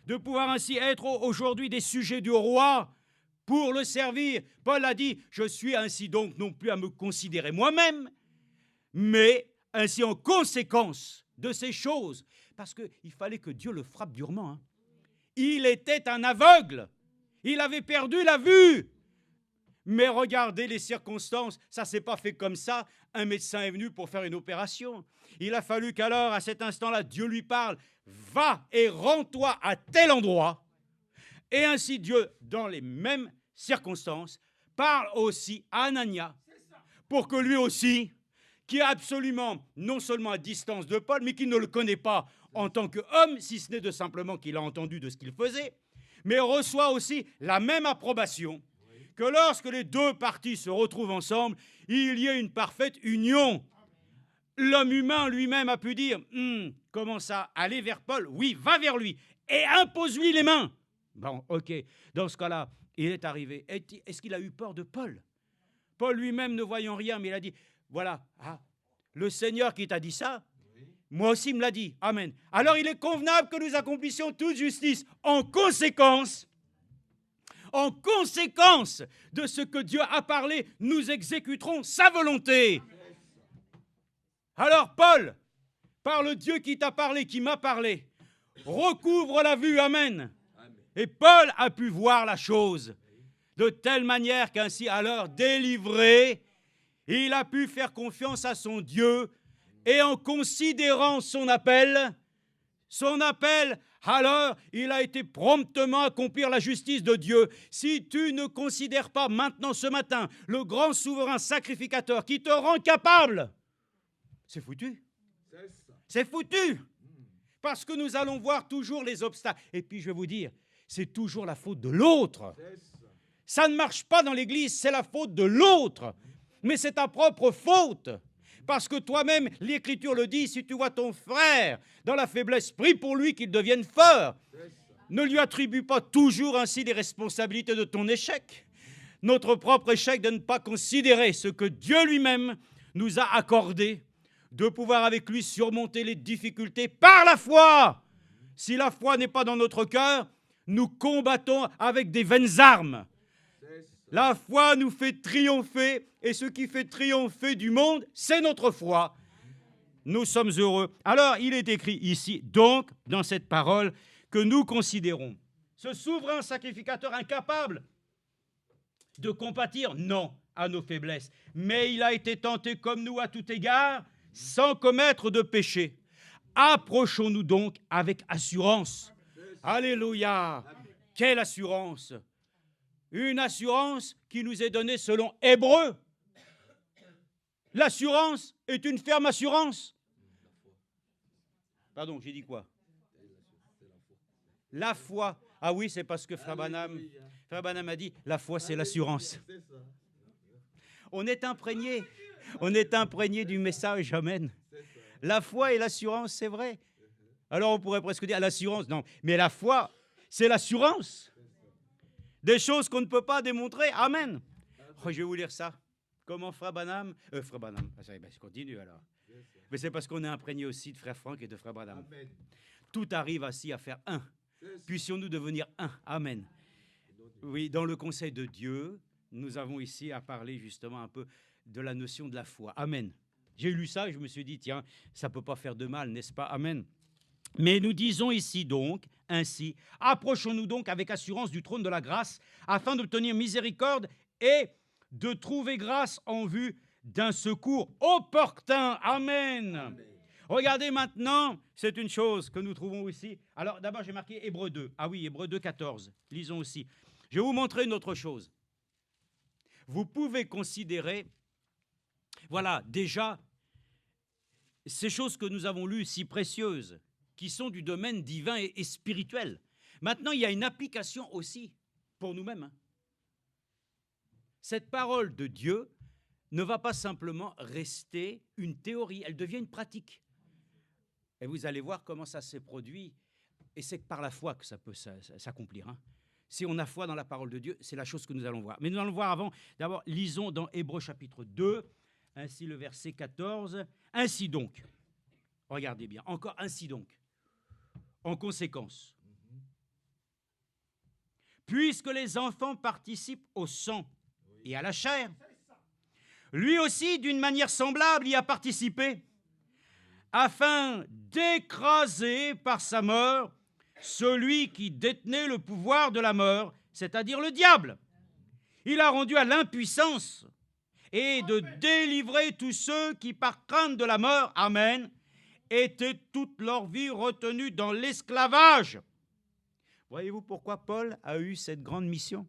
de pouvoir ainsi être aujourd'hui des sujets du roi pour le servir. Paul a dit, je suis ainsi donc non plus à me considérer moi-même, mais ainsi en conséquence de ces choses. Parce qu'il fallait que Dieu le frappe durement. Hein. Il était un aveugle. Il avait perdu la vue. Mais regardez les circonstances, ça ne s'est pas fait comme ça. Un médecin est venu pour faire une opération. Il a fallu qu'alors, à cet instant-là, Dieu lui parle. Va et rends-toi à tel endroit. Et ainsi Dieu, dans les mêmes circonstances, parle aussi à Anania pour que lui aussi, qui est absolument, non seulement à distance de Paul, mais qui ne le connaît pas en tant qu'homme, si ce n'est de simplement qu'il a entendu de ce qu'il faisait, mais reçoit aussi la même approbation que lorsque les deux parties se retrouvent ensemble, il y ait une parfaite union. L'homme humain lui-même a pu dire, comment ça, aller vers Paul? Oui, va vers lui. et impose-lui les mains. Bon, ok, dans ce cas-là, il est arrivé. Est-ce qu'il a eu peur de Paul? Paul lui-même ne voyant rien, mais il a dit, voilà, le Seigneur qui t'a dit ça, moi aussi me l'a dit. Amen. Alors il est convenable que nous accomplissions toute justice. En conséquence de ce que Dieu a parlé, nous exécuterons sa volonté. Alors Paul, par le Dieu qui t'a parlé, qui m'a parlé, recouvre la vue. Amen. Et Paul a pu voir la chose de telle manière qu'ainsi, alors délivré, il a pu faire confiance à son Dieu et en considérant son appel, alors il a été promptement accomplir la justice de Dieu. Si tu ne considères pas maintenant, ce matin, le grand souverain sacrificateur qui te rend capable, c'est foutu. C'est foutu. Parce que nous allons voir toujours les obstacles. Et puis je vais vous dire, c'est toujours la faute de l'autre. Ça ne marche pas dans l'Église, c'est la faute de l'autre. Mais c'est ta propre faute. Parce que toi-même, l'Écriture le dit, si tu vois ton frère dans la faiblesse, prie pour lui qu'il devienne fort. Ne lui attribue pas toujours ainsi les responsabilités de ton échec. Notre propre échec de ne pas considérer ce que Dieu lui-même nous a accordé, de pouvoir avec lui surmonter les difficultés par la foi. Si la foi n'est pas dans notre cœur, nous combattons avec des vaines armes. La foi nous fait triompher, et ce qui fait triompher du monde, c'est notre foi. Nous sommes heureux. Alors, il est écrit ici, donc, dans cette parole, que nous considérons ce souverain sacrificateur incapable de compatir, non, à nos faiblesses, mais il a été tenté comme nous à tout égard, sans commettre de péché. Approchons-nous donc avec assurance. Alléluia! Quelle assurance! Une assurance qui nous est donnée selon Hébreux. L'assurance est une ferme assurance. Pardon, j'ai dit quoi? La foi. Ah oui, c'est parce que Frère Branham a dit, la foi c'est l'assurance. On est imprégné du message, amen. La foi et l'assurance, c'est vrai. Alors on pourrait presque dire l'assurance, non, mais la foi, c'est l'assurance. Des choses qu'on ne peut pas démontrer. Amen. Oh, je vais vous lire ça. Comment Frère Branham... je continue alors. Mais c'est parce qu'on est imprégné aussi de Frère Franck et de Frère Branham. Tout arrive ainsi à faire un. Puissions-nous devenir un. Amen. Oui, dans le conseil de Dieu, nous avons ici à parler justement un peu de la notion de la foi. Amen. J'ai lu ça et je me suis dit, tiens, ça ne peut pas faire de mal, n'est-ce pas? Amen. Mais nous disons ici donc, ainsi, approchons-nous donc avec assurance du trône de la grâce, afin d'obtenir miséricorde et de trouver grâce en vue d'un secours opportun. Amen. Amen. Regardez maintenant, c'est une chose que nous trouvons ici. Alors d'abord, j'ai marqué Hébreux 2. Ah oui, Hébreux 2, 14. Lisons aussi. Je vais vous montrer une autre chose. Vous pouvez considérer, voilà, déjà, ces choses que nous avons lues si précieuses, qui sont du domaine divin et spirituel. Maintenant, il y a une application aussi pour nous-mêmes. Cette parole de Dieu ne va pas simplement rester une théorie, elle devient une pratique. Et vous allez voir comment ça s'est produit, et c'est par la foi que ça peut s'accomplir. Si on a foi dans la parole de Dieu, c'est la chose que nous allons voir. Mais nous allons voir avant, d'abord, lisons dans Hébreux chapitre 2, ainsi le verset 14. Ainsi donc, regardez bien, encore ainsi donc. En conséquence, puisque les enfants participent au sang et à la chair, lui aussi, d'une manière semblable, y a participé, afin d'écraser par sa mort celui qui détenait le pouvoir de la mort, c'est-à-dire le diable. Il a rendu à l'impuissance et de délivrer tous ceux qui, par crainte de la mort, amen, étaient toute leur vie retenus dans l'esclavage. Voyez-vous pourquoi Paul a eu cette grande mission?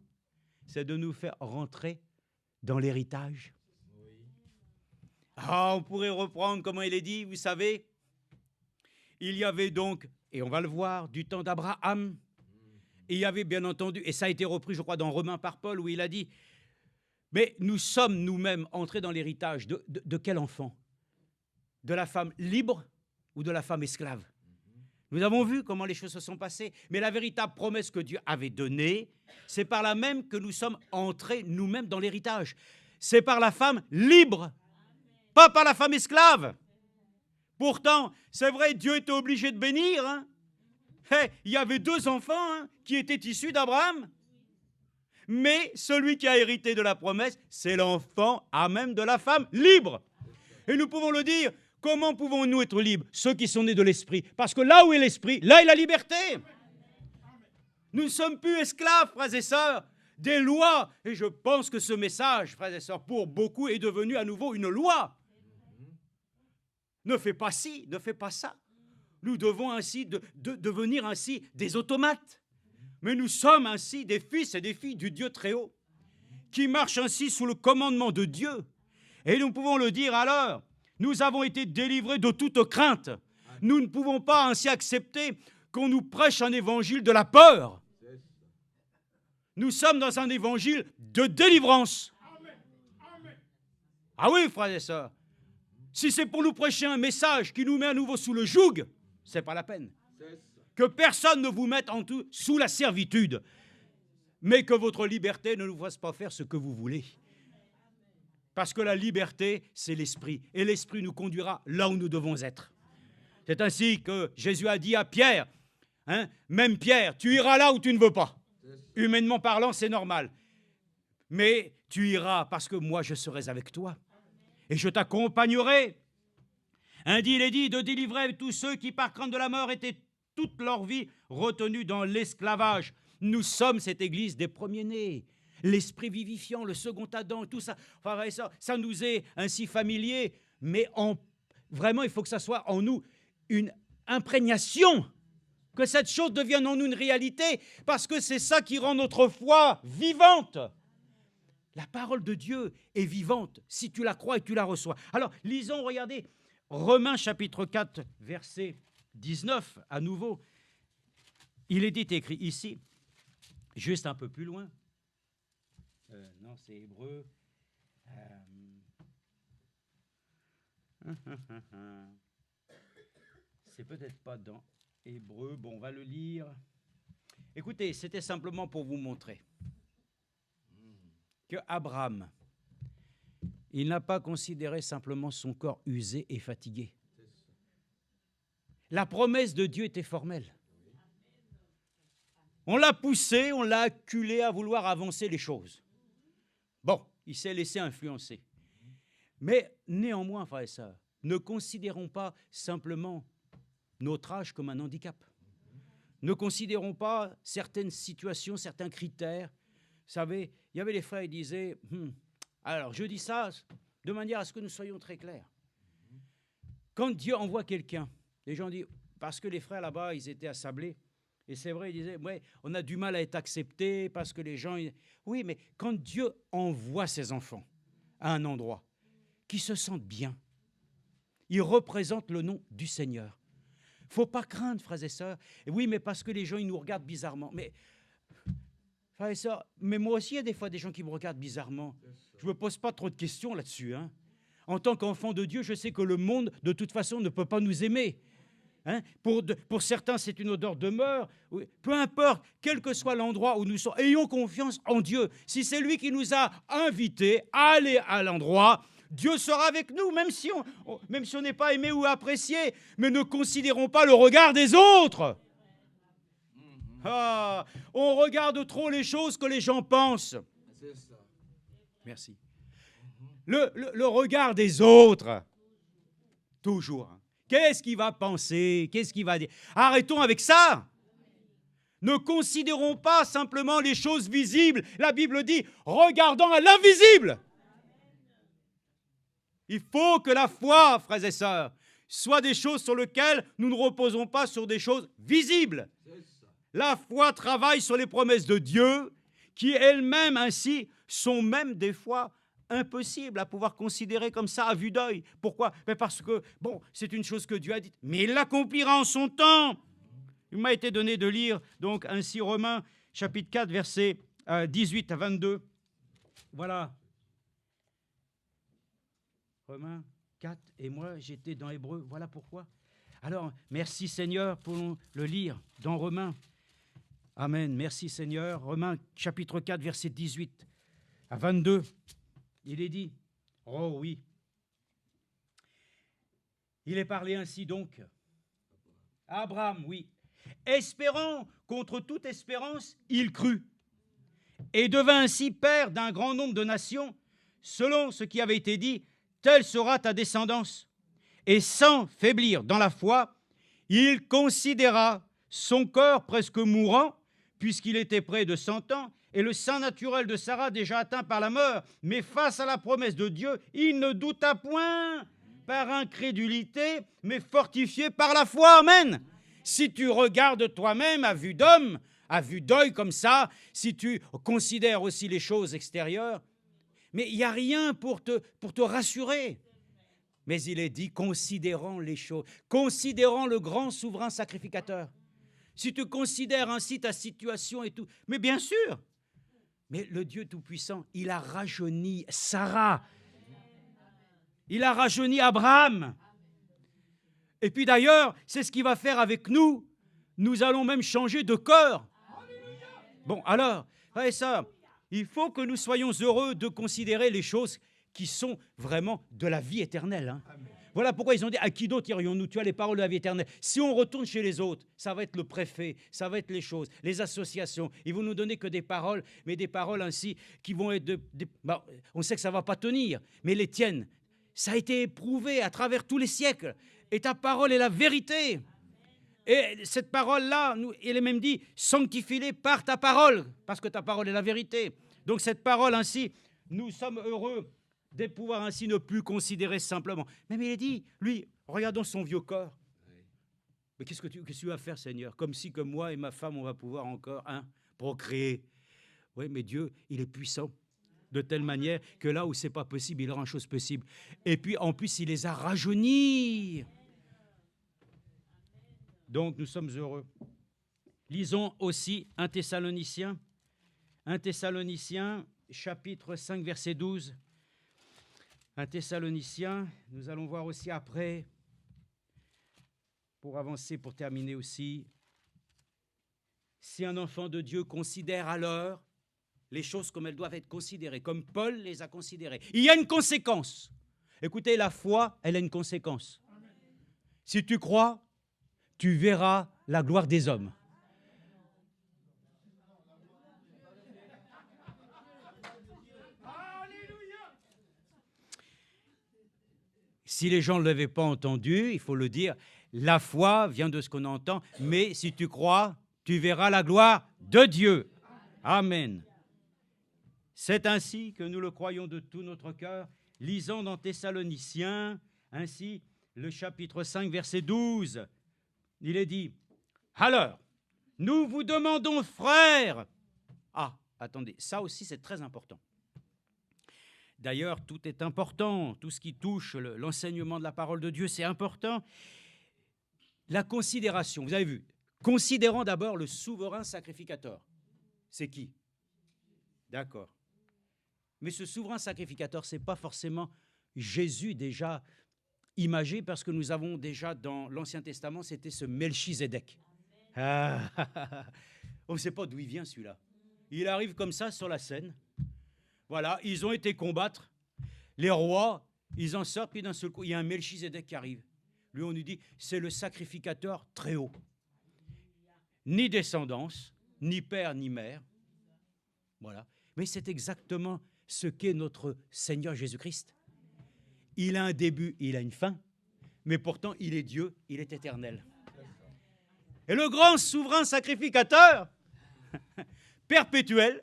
C'est de nous faire rentrer dans l'héritage. On pourrait reprendre comment il est dit, vous savez. Il y avait donc, et on va le voir, du temps d'Abraham, et il y avait bien entendu, et ça a été repris, je crois, dans Romains par Paul, où il a dit, mais nous sommes nous-mêmes entrés dans l'héritage de quel enfant? De la femme libre ou de la femme esclave? Nous avons vu comment les choses se sont passées. Mais la véritable promesse que Dieu avait donnée, c'est par là même que nous sommes entrés nous-mêmes dans l'héritage. C'est par la femme libre, pas par la femme esclave. Pourtant, c'est vrai, Dieu était obligé de bénir. Hein. Hey, il y avait 2 enfants qui étaient issus d'Abraham. Mais celui qui a hérité de la promesse, c'est l'enfant à même de la femme libre. Et nous pouvons le dire, comment pouvons-nous être libres? Ceux qui sont nés de l'esprit. Parce que là où est l'esprit, là est la liberté. Nous ne sommes plus esclaves, frères et sœurs, des lois. Et je pense que ce message, frères et sœurs, pour beaucoup est devenu à nouveau une loi. Ne fais pas ci, ne fais pas ça. Nous devons ainsi devenir ainsi des automates. Mais nous sommes ainsi des fils et des filles du Dieu très haut, qui marchent ainsi sous le commandement de Dieu. Et nous pouvons le dire alors, nous avons été délivrés de toute crainte. Nous ne pouvons pas ainsi accepter qu'on nous prêche un évangile de la peur. Nous sommes dans un évangile de délivrance. Ah oui, frères et sœurs, si c'est pour nous prêcher un message qui nous met à nouveau sous le joug, c'est pas la peine. Que personne ne vous mette en tout sous la servitude, mais que votre liberté ne nous fasse pas faire ce que vous voulez. Parce que la liberté, c'est l'esprit, et l'esprit nous conduira là où nous devons être. C'est ainsi que Jésus a dit à Pierre, même Pierre, tu iras là où tu ne veux pas. Humainement parlant, c'est normal. Mais tu iras parce que moi, je serai avec toi. Et je t'accompagnerai. Il est dit de délivrer tous ceux qui, par crainte de la mort, étaient toute leur vie retenus dans l'esclavage. Nous sommes cette église des premiers-nés. L'esprit vivifiant, le second Adam, tout ça, ça nous est ainsi familier. Mais vraiment, il faut que ça soit en nous une imprégnation, que cette chose devienne en nous une réalité, parce que c'est ça qui rend notre foi vivante. La parole de Dieu est vivante si tu la crois et tu la reçois. Alors, lisons, regardez, Romains chapitre 4, verset 19, à nouveau. Il est dit écrit ici, juste un peu plus loin. Non, c'est Hébreu. C'est peut-être pas dans Hébreu. Bon, on va le lire. Écoutez, c'était simplement pour vous montrer que Abraham, il n'a pas considéré simplement son corps usé et fatigué. La promesse de Dieu était formelle. On l'a poussé, on l'a acculé à vouloir avancer les choses. Bon, il s'est laissé influencer. Mais néanmoins, frères et sœurs, ne considérons pas simplement notre âge comme un handicap. Ne considérons pas certaines situations, certains critères. Vous savez, il y avait des frères qui disaient, alors je dis ça de manière à ce que nous soyons très clairs. Quand Dieu envoie quelqu'un, les gens disent, parce que les frères là-bas, ils étaient assablés, et c'est vrai, ils disaient, ouais, on a du mal à être acceptés parce que les gens... Oui, mais quand Dieu envoie ses enfants à un endroit, qui se sentent bien, ils représentent le nom du Seigneur. Il ne faut pas craindre, frères et sœurs. Et oui, mais parce que les gens, ils nous regardent bizarrement. Mais, frères et sœurs, mais moi aussi, il y a des fois des gens qui me regardent bizarrement. Je ne me pose pas trop de questions là-dessus. En tant qu'enfant de Dieu, je sais que le monde, de toute façon, ne peut pas nous aimer. Pour certains, c'est une odeur de mort. Peu importe, quel que soit l'endroit où nous sommes, ayons confiance en Dieu. Si c'est lui qui nous a invités à aller à l'endroit, Dieu sera avec nous, même si on n'est pas aimé ou apprécié. Mais ne considérons pas le regard des autres. On regarde trop les choses que les gens pensent. Merci. Le regard des autres, toujours. Qu'est-ce qu'il va penser? Qu'est-ce qu'il va dire? Arrêtons avec ça. Ne considérons pas simplement les choses visibles. La Bible dit, regardons à l'invisible. Il faut que la foi, frères et sœurs, soit des choses sur lesquelles nous ne reposons pas sur des choses visibles. La foi travaille sur les promesses de Dieu, qui elles-mêmes ainsi sont même des fois impossibles à pouvoir considérer comme ça à vue d'œil. Pourquoi? Parce que, bon, c'est une chose que Dieu a dite, mais il l'accomplira en son temps. Il m'a été donné de lire, donc, ainsi Romains, chapitre 4, versets 18 à 22. Voilà. Romains 4, et moi, j'étais dans Hébreu. Voilà pourquoi. Alors, merci Seigneur pour le lire dans Romains. Amen. Merci Seigneur. Romains chapitre 4, verset 18 à 22. Il est dit, oh oui, il est parlé ainsi donc. Abraham, oui, espérant contre toute espérance, il crut et devint ainsi père d'un grand nombre de nations, selon ce qui avait été dit, telle sera ta descendance. Et sans faiblir dans la foi, il considéra son corps presque mourant, puisqu'il était près de 100 ans, et le sein naturel de Sarah déjà atteint par la mort. Mais face à la promesse de Dieu, il ne douta point par incrédulité, mais fortifié par la foi. Amen. Si tu regardes toi-même à vue d'homme, à vue d'œil comme ça, si tu considères aussi les choses extérieures, mais il n'y a rien pour te rassurer. Mais il est dit, considérant les choses, considérant le grand souverain sacrificateur. Si tu considères ainsi ta situation et tout, mais bien sûr, mais le Dieu Tout-Puissant, il a rajeuni Sarah. Il a rajeuni Abraham. Et puis d'ailleurs, c'est ce qu'il va faire avec nous. Nous allons même changer de corps. Bon, alors, frères et sœurs, il faut que nous soyons heureux de considérer les choses qui sont vraiment de la vie éternelle. Hein. Voilà pourquoi ils ont dit, à qui d'autre irions-nous? Tu as les paroles de la vie éternelle. Si on retourne chez les autres, ça va être le préfet, ça va être les choses, les associations. Ils vont nous donner que des paroles, mais des paroles ainsi qui vont être on sait que ça ne va pas tenir, mais les tiennes, ça a été éprouvé à travers tous les siècles. Et ta parole est la vérité. Et cette parole-là, il est même dit, sanctifie-les par ta parole, parce que ta parole est la vérité. Donc cette parole ainsi, nous sommes heureux de pouvoir ainsi ne plus considérer simplement. Même il est dit, lui, regardons son vieux corps. Mais qu'est-ce que tu vas faire, Seigneur? Comme si que moi et ma femme, on va pouvoir encore procréer. Oui, mais Dieu, il est puissant. De telle manière que là où ce n'est pas possible, il rend chose possible. Et puis, en plus, il les a rajeunis. Donc, nous sommes heureux. Lisons aussi 1 Thessaloniciens, chapitre 5, verset 12. 1 Thessaloniciens, nous allons voir aussi après, pour avancer, pour terminer aussi. Si un enfant de Dieu considère alors les choses comme elles doivent être considérées, comme Paul les a considérées, il y a une conséquence. Écoutez, la foi, elle a une conséquence. Si tu crois, tu verras la gloire des hommes. Si les gens ne l'avaient pas entendu, il faut le dire, la foi vient de ce qu'on entend, mais si tu crois, tu verras la gloire de Dieu. Amen. C'est ainsi que nous le croyons de tout notre cœur. Lisons dans Thessaloniciens, ainsi, le chapitre 5, verset 12. Il est dit, « Alors, nous vous demandons, frères... » Ah, attendez, ça aussi c'est très important. D'ailleurs, tout est important, tout ce qui touche l'enseignement de la parole de Dieu, c'est important. La considération, vous avez vu, considérant d'abord le souverain sacrificateur. C'est qui? D'accord. Mais ce souverain sacrificateur, ce n'est pas forcément Jésus déjà imagé, parce que nous avons déjà dans l'Ancien Testament, c'était ce Melchizedek. Ah, on ne sait pas d'où il vient celui-là. Il arrive comme ça sur la scène. Voilà, ils ont été combattre. Les rois, ils en sortent, puis d'un seul coup, il y a un Melchizedek qui arrive. Lui, on nous dit, c'est le sacrificateur très haut. Ni descendance, ni père, ni mère. Voilà. Mais c'est exactement ce qu'est notre Seigneur Jésus-Christ. Il a un début, il a une fin, mais pourtant, il est Dieu, il est éternel. Et le grand souverain sacrificateur, perpétuel,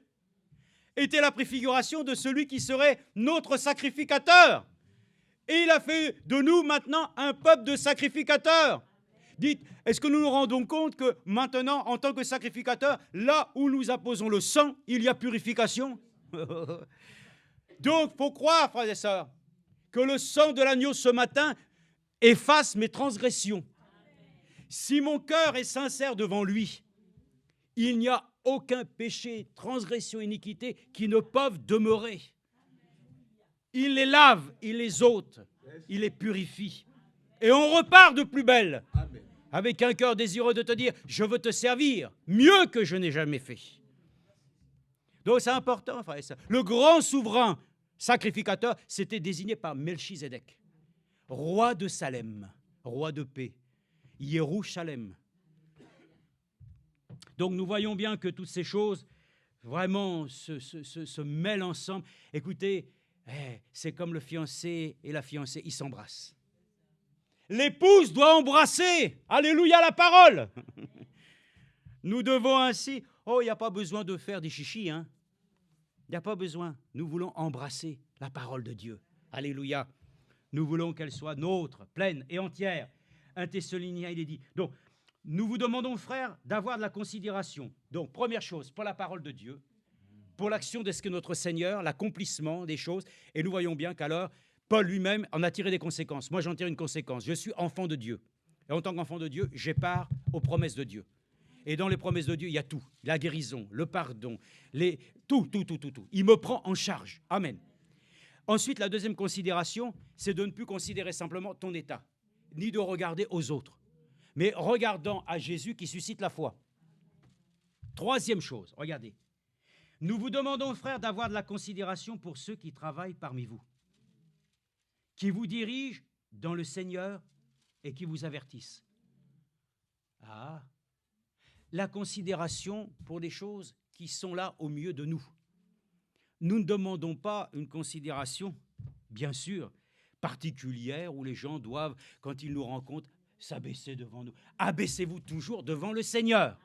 était la préfiguration de celui qui serait notre sacrificateur. Et il a fait de nous maintenant un peuple de sacrificateurs. Dites, est-ce que nous nous rendons compte que maintenant, en tant que sacrificateur, là où nous apposons le sang, il y a purification? Donc, il faut croire, frères et sœurs, que le sang de l'agneau ce matin efface mes transgressions. Si mon cœur est sincère devant lui, il n'y a aucun péché, transgression, iniquité qui ne peuvent demeurer. Il les lave, il les ôte, il les purifie. Et on repart de plus belle. Amen. Avec un cœur désireux de te dire, je veux te servir mieux que je n'ai jamais fait. Donc c'est important, frère et sœur. Le grand souverain sacrificateur, c'était désigné par Melchizedek, roi de Salem, roi de paix, Jérusalem. Donc nous voyons bien que toutes ces choses vraiment se mêlent ensemble. Écoutez, c'est comme le fiancé et la fiancée, ils s'embrassent. L'épouse doit embrasser, alléluia, la parole. Nous devons ainsi, il n'y a pas besoin de faire des chichis, hein. Il n'y a pas besoin. Nous voulons embrasser la parole de Dieu. Alléluia. Nous voulons qu'elle soit nôtre, pleine et entière. 1 Thessaloniciens, il est dit. Donc, nous vous demandons, frères, d'avoir de la considération. Donc, première chose, pour la parole de Dieu, pour l'action de ce que notre Seigneur, l'accomplissement des choses. Et nous voyons bien qu'alors, Paul lui-même en a tiré des conséquences. Moi, j'en tire une conséquence. Je suis enfant de Dieu. Et en tant qu'enfant de Dieu, j'ai part aux promesses de Dieu. Et dans les promesses de Dieu, il y a tout. La guérison, le pardon, tout. Il me prend en charge. Amen. Ensuite, la deuxième considération, c'est de ne plus considérer simplement ton état, ni de regarder aux autres, mais regardant à Jésus qui suscite la foi. Troisième chose, regardez. Nous vous demandons, frères, d'avoir de la considération pour ceux qui travaillent parmi vous, qui vous dirigent dans le Seigneur et qui vous avertissent. Ah, la considération pour des choses qui sont là au milieu de nous. Nous ne demandons pas une considération, bien sûr, particulière où les gens doivent, quand ils nous rencontrent, s'abaisser devant nous. Abaissez-vous toujours devant le Seigneur.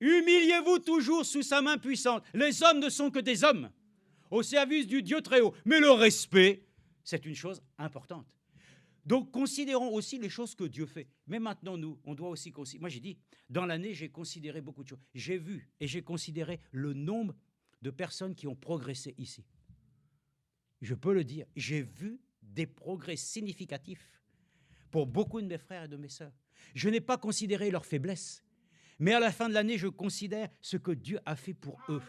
Humiliez-vous toujours sous sa main puissante. Les hommes ne sont que des hommes, au service du Dieu très haut. Mais le respect, c'est une chose importante. Donc, considérons aussi les choses que Dieu fait. Mais maintenant, nous, on doit aussi considérer. Moi, j'ai dit, dans l'année, j'ai considéré beaucoup de choses. J'ai vu et j'ai considéré le nombre de personnes qui ont progressé ici. Je peux le dire, j'ai vu des progrès significatifs pour beaucoup de mes frères et de mes sœurs. Je n'ai pas considéré leurs faiblesses, mais à la fin de l'année, je considère ce que Dieu a fait pour eux.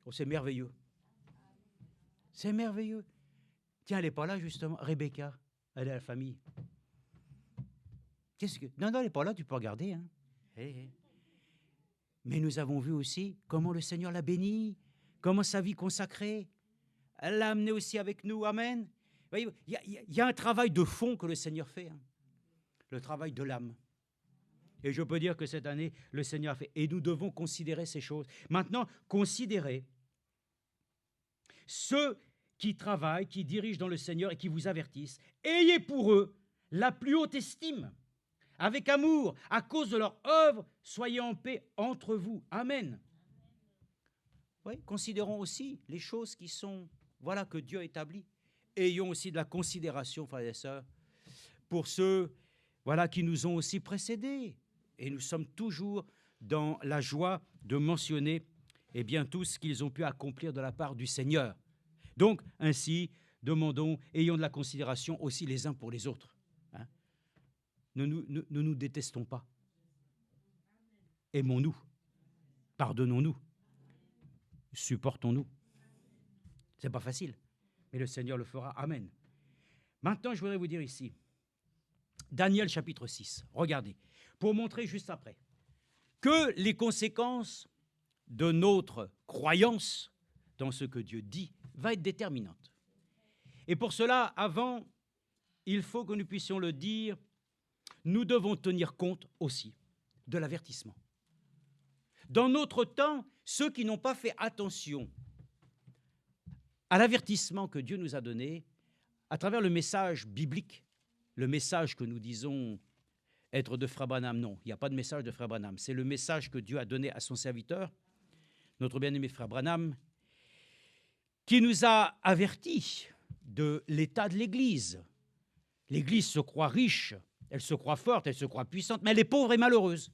Oh, c'est merveilleux. C'est merveilleux. Tiens, elle n'est pas là, justement, Rebecca. Elle est à la famille. Qu'est-ce que... Non, elle n'est pas là, tu peux regarder. Hein. Mais nous avons vu aussi comment le Seigneur l'a bénie, comment sa vie consacrée. Elle l'a amené aussi avec nous. Amen. Il y a un travail de fond que le Seigneur fait. Hein. Le travail de l'âme. Et je peux dire que cette année, le Seigneur a fait. Et nous devons considérer ces choses. Maintenant, considérez ceux qui travaillent, qui dirigent dans le Seigneur et qui vous avertissent. Ayez pour eux la plus haute estime, avec amour, à cause de leur œuvre, soyez en paix entre vous. Amen. Oui, considérons aussi les choses qui sont, voilà, que Dieu a établies. Ayons aussi de la considération, frères et sœurs, pour ceux, voilà, qui nous ont aussi précédés. Et nous sommes toujours dans la joie de mentionner, eh bien, tout ce qu'ils ont pu accomplir de la part du Seigneur. Donc, ainsi, demandons, ayons de la considération aussi les uns pour les autres. Hein? Ne nous détestons pas. Aimons-nous. Pardonnons-nous. Supportons-nous. Ce n'est pas facile, mais le Seigneur le fera. Amen. Maintenant, je voudrais vous dire ici, Daniel chapitre 6, regardez, pour montrer juste après que les conséquences de notre croyance dans ce que Dieu dit va être déterminante. Et pour cela, avant, il faut que nous puissions le dire, nous devons tenir compte aussi de l'avertissement. Dans notre temps, ceux qui n'ont pas fait attention à l'avertissement que Dieu nous a donné, à travers le message biblique, le message que nous disons être de Frère Branham, non, il n'y a pas de message de Frère Branham, c'est le message que Dieu a donné à son serviteur, notre bien-aimé Frère Branham, qui nous a avertis de l'état de l'Église. L'Église se croit riche, elle se croit forte, elle se croit puissante, mais elle est pauvre et malheureuse.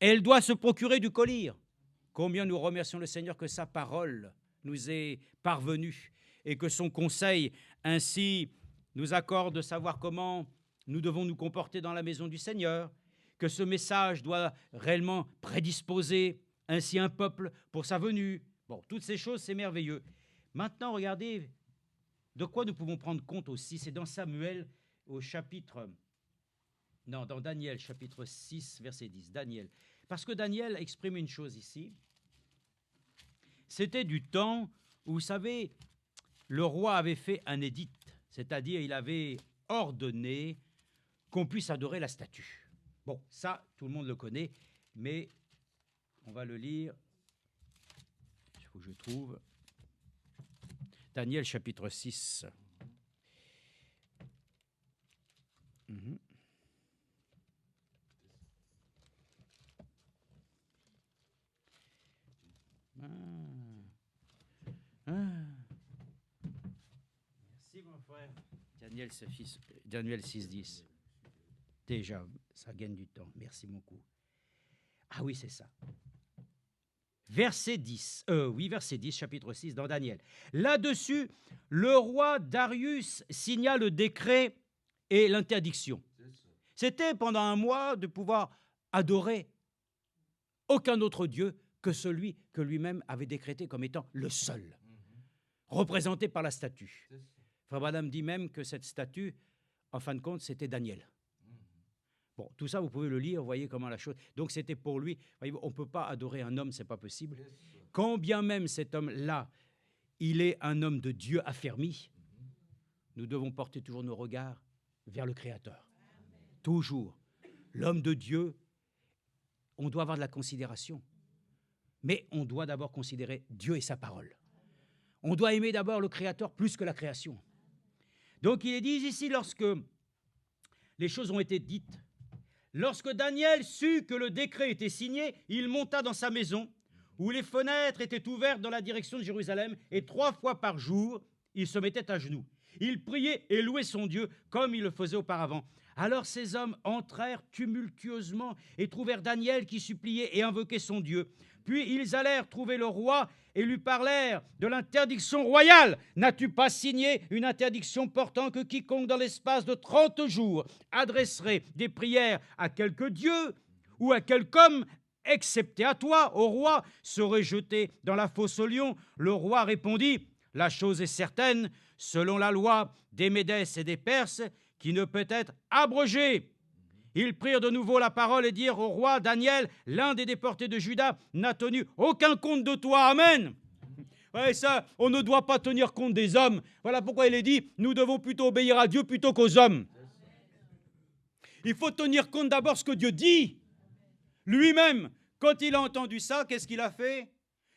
Elle doit se procurer du collyre. Combien nous remercions le Seigneur que sa parole nous est parvenue et que son conseil ainsi nous accorde de savoir comment nous devons nous comporter dans la maison du Seigneur, que ce message doit réellement prédisposer ainsi un peuple pour sa venue. Bon, toutes ces choses, c'est merveilleux. Maintenant, regardez, de quoi nous pouvons prendre compte aussi, c'est dans Samuel, au chapitre... Non, dans Daniel, chapitre 6, verset 10. Daniel. Parce que Daniel exprime une chose ici. C'était du temps où, vous savez, le roi avait fait un édit, c'est-à-dire il avait ordonné qu'on puisse adorer la statue. Bon, ça, tout le monde le connaît, mais on va le lire. Il faut que je trouve. Daniel, chapitre 6. Merci mon frère. Daniel 6, 10. Déjà, ça gagne du temps. Merci beaucoup. Ah oui, c'est ça. Verset 10. Verset 10, chapitre 6 dans Daniel. Là-dessus, le roi Darius signa le décret et l'interdiction. C'était pendant un mois de pouvoir adorer aucun autre Dieu que celui que lui-même avait décrété comme étant le seul, représenté par la statue. Frère Branham dit même que cette statue, en fin de compte, c'était Daniel. Bon, tout ça, vous pouvez le lire, vous voyez comment la chose... Donc, c'était pour lui. Voyez, on ne peut pas adorer un homme, ce n'est pas possible. Quand bien même cet homme-là, il est un homme de Dieu affermi, nous devons porter toujours nos regards vers le Créateur. Toujours. L'homme de Dieu, on doit avoir de la considération. Mais on doit d'abord considérer Dieu et sa parole. On doit aimer d'abord le Créateur plus que la création. Donc, il est dit ici, lorsque les choses ont été dites, lorsque Daniel sut que le décret était signé, il monta dans sa maison, où les fenêtres étaient ouvertes dans la direction de Jérusalem, et 3 fois par jour, il se mettait à genoux. Il priait et louait son Dieu, comme il le faisait auparavant. Alors ces hommes entrèrent tumultueusement et trouvèrent Daniel qui suppliait et invoquait son Dieu. Puis ils allèrent trouver le roi et lui parlèrent de l'interdiction royale. N'as-tu pas signé une interdiction portant que quiconque dans l'espace de 30 jours adresserait des prières à quelque dieu ou à quelque homme, excepté à toi, ô roi, serait jeté dans la fosse aux lions? Le roi répondit, la chose est certaine, selon la loi des Médès et des Perses, qui ne peut être abrogée. Ils prirent de nouveau la parole et dirent au roi Daniel, l'un des déportés de Juda, n'a tenu aucun compte de toi. Amen. Ouais, ça, on ne doit pas tenir compte des hommes. Voilà pourquoi il est dit, nous devons plutôt obéir à Dieu plutôt qu'aux hommes. Il faut tenir compte d'abord de ce que Dieu dit. Lui-même, quand il a entendu ça, qu'est-ce qu'il a fait?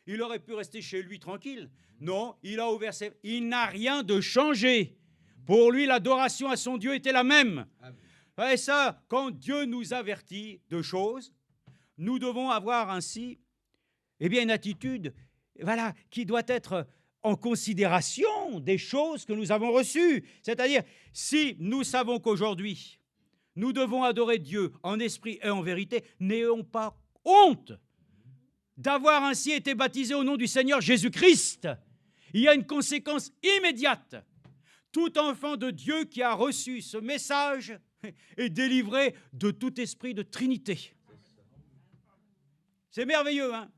Il aurait pu rester chez lui tranquille. Non, il a ouvert ses... Il n'a rien de changé. Pour lui, l'adoration à son Dieu était la même. Et ça, quand Dieu nous avertit de choses, nous devons avoir ainsi une attitude qui doit être en considération des choses que nous avons reçues. C'est-à-dire, si nous savons qu'aujourd'hui, nous devons adorer Dieu en esprit et en vérité, n'ayons pas honte d'avoir ainsi été baptisés au nom du Seigneur Jésus-Christ. Il y a une conséquence immédiate. Tout enfant de Dieu qui a reçu ce message est délivré de tout esprit de Trinité. C'est merveilleux, hein?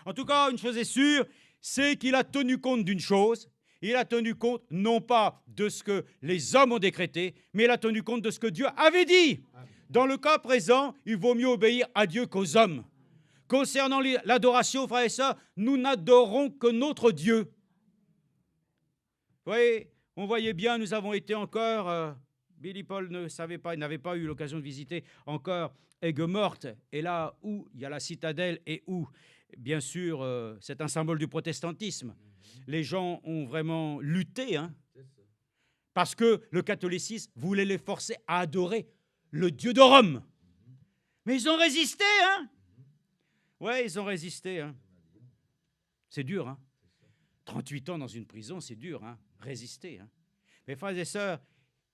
En tout cas, une chose est sûre, c'est qu'il a tenu compte d'une chose. Il a tenu compte non pas de ce que les hommes ont décrété, mais il a tenu compte de ce que Dieu avait dit. Dans le cas présent, il vaut mieux obéir à Dieu qu'aux hommes. Concernant l'adoration, frères et sœurs, nous n'adorons que notre Dieu. Vous voyez, on voyait bien, nous avons été encore... Billy Paul ne savait pas, il n'avait pas eu l'occasion de visiter encore Aigues-Mortes, et là où il y a la citadelle et où, bien sûr, c'est un symbole du protestantisme. Les gens ont vraiment lutté, hein, parce que le catholicisme voulait les forcer à adorer le Dieu de Rome. Mais ils ont résisté, hein? Oui, ils ont résisté, hein. C'est dur, hein? 38 ans dans une prison, c'est dur, hein? Résister, hein? Mes frères et sœurs,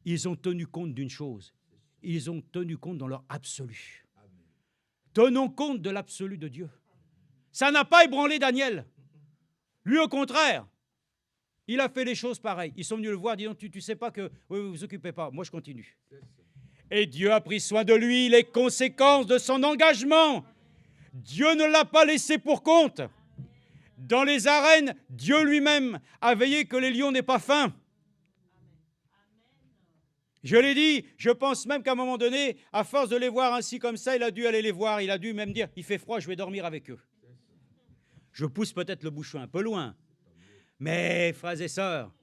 ils ont tenu compte d'une chose. Ils ont tenu compte dans leur absolu. Tenons compte de l'absolu de Dieu. Ça n'a pas ébranlé Daniel. Lui, au contraire, il a fait les choses pareilles. Ils sont venus le voir, disant, tu sais pas que... Oui, vous vous occupez pas, moi je continue. Et Dieu a pris soin de lui, les conséquences de son engagement. Dieu ne l'a pas laissé pour compte. Dans les arènes, Dieu lui-même a veillé que les lions n'aient pas faim. Je l'ai dit, je pense même qu'à un moment donné, à force de les voir ainsi comme ça, il a dû aller les voir, il a dû même dire, il fait froid, je vais dormir avec eux. Je pousse peut-être le bouchon un peu loin, mais frères et sœurs,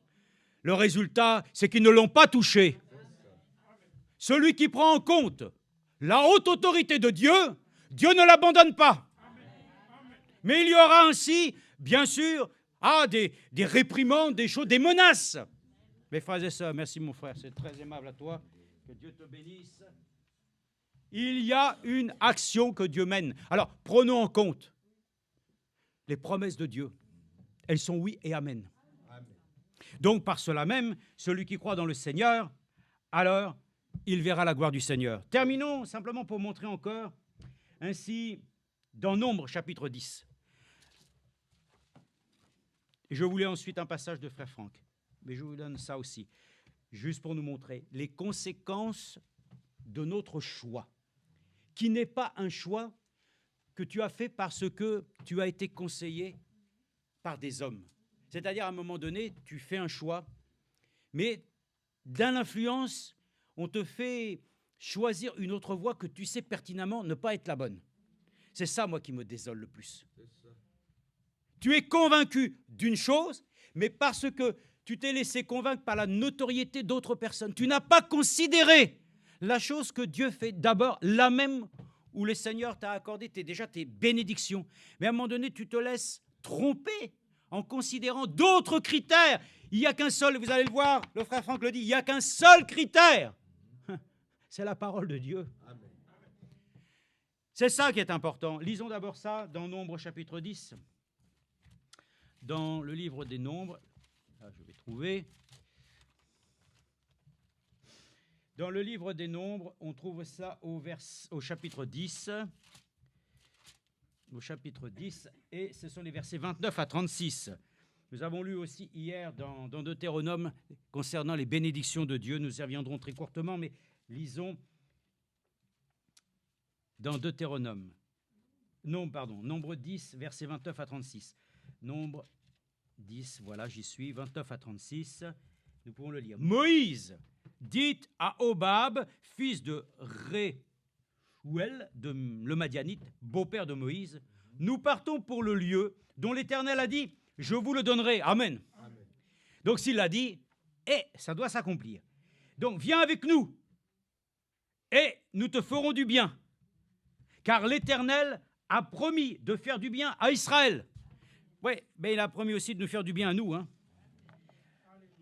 le résultat, c'est qu'ils ne l'ont pas touché. Celui qui prend en compte la haute autorité de Dieu, Dieu ne l'abandonne pas. Mais il y aura ainsi, bien sûr, des réprimandes, des choses, des menaces. Mes frères et sœurs, merci mon frère, c'est très aimable à toi. Que Dieu te bénisse. Il y a une action que Dieu mène. Alors, prenons en compte les promesses de Dieu. Elles sont oui et amen. Donc, par cela même, celui qui croit dans le Seigneur, alors, il verra la gloire du Seigneur. Terminons simplement pour montrer encore, ainsi, dans Nombre, chapitre 10. Et je voulais ensuite un passage de Frère Franck, mais je vous donne ça aussi, juste pour nous montrer les conséquences de notre choix, qui n'est pas un choix que tu as fait parce que tu as été conseillé par des hommes. C'est-à-dire, à un moment donné, tu fais un choix, mais dans l'influence, on te fait choisir une autre voie que tu sais pertinemment ne pas être la bonne. C'est ça, moi, qui me désole le plus. Tu es convaincu d'une chose, mais parce que tu t'es laissé convaincre par la notoriété d'autres personnes, tu n'as pas considéré la chose que Dieu fait d'abord, la même où le Seigneur t'a accordé déjà tes bénédictions. Mais à un moment donné, tu te laisses tromper en considérant d'autres critères. Il n'y a qu'un seul, vous allez le voir, le frère Franck le dit, il n'y a qu'un seul critère. C'est la parole de Dieu. Amen. C'est ça qui est important. Lisons d'abord ça dans Nombre chapitre 10. Dans le livre des Nombres, là je vais trouver. Dans le livre des Nombres, on trouve ça au chapitre 10. Au chapitre 10, et ce sont les versets 29 à 36. Nous avons lu aussi hier dans Deutéronome concernant les bénédictions de Dieu. Nous y reviendrons très courtement, mais lisons dans Deutéronome. Nombre 10, versets 29 à 36. Nombre 10, voilà, j'y suis, 29 à 36. Nous pouvons le lire. Moïse dit à Hobab, fils de Réuel, le Madianite, beau-père de Moïse, nous partons pour le lieu dont l'Éternel a dit, je vous le donnerai. Amen. Amen. Donc s'il l'a dit, ça doit s'accomplir. Donc viens avec nous et nous te ferons du bien. Car l'Éternel a promis de faire du bien à Israël. Oui, mais il a promis aussi de nous faire du bien à nous. Hein.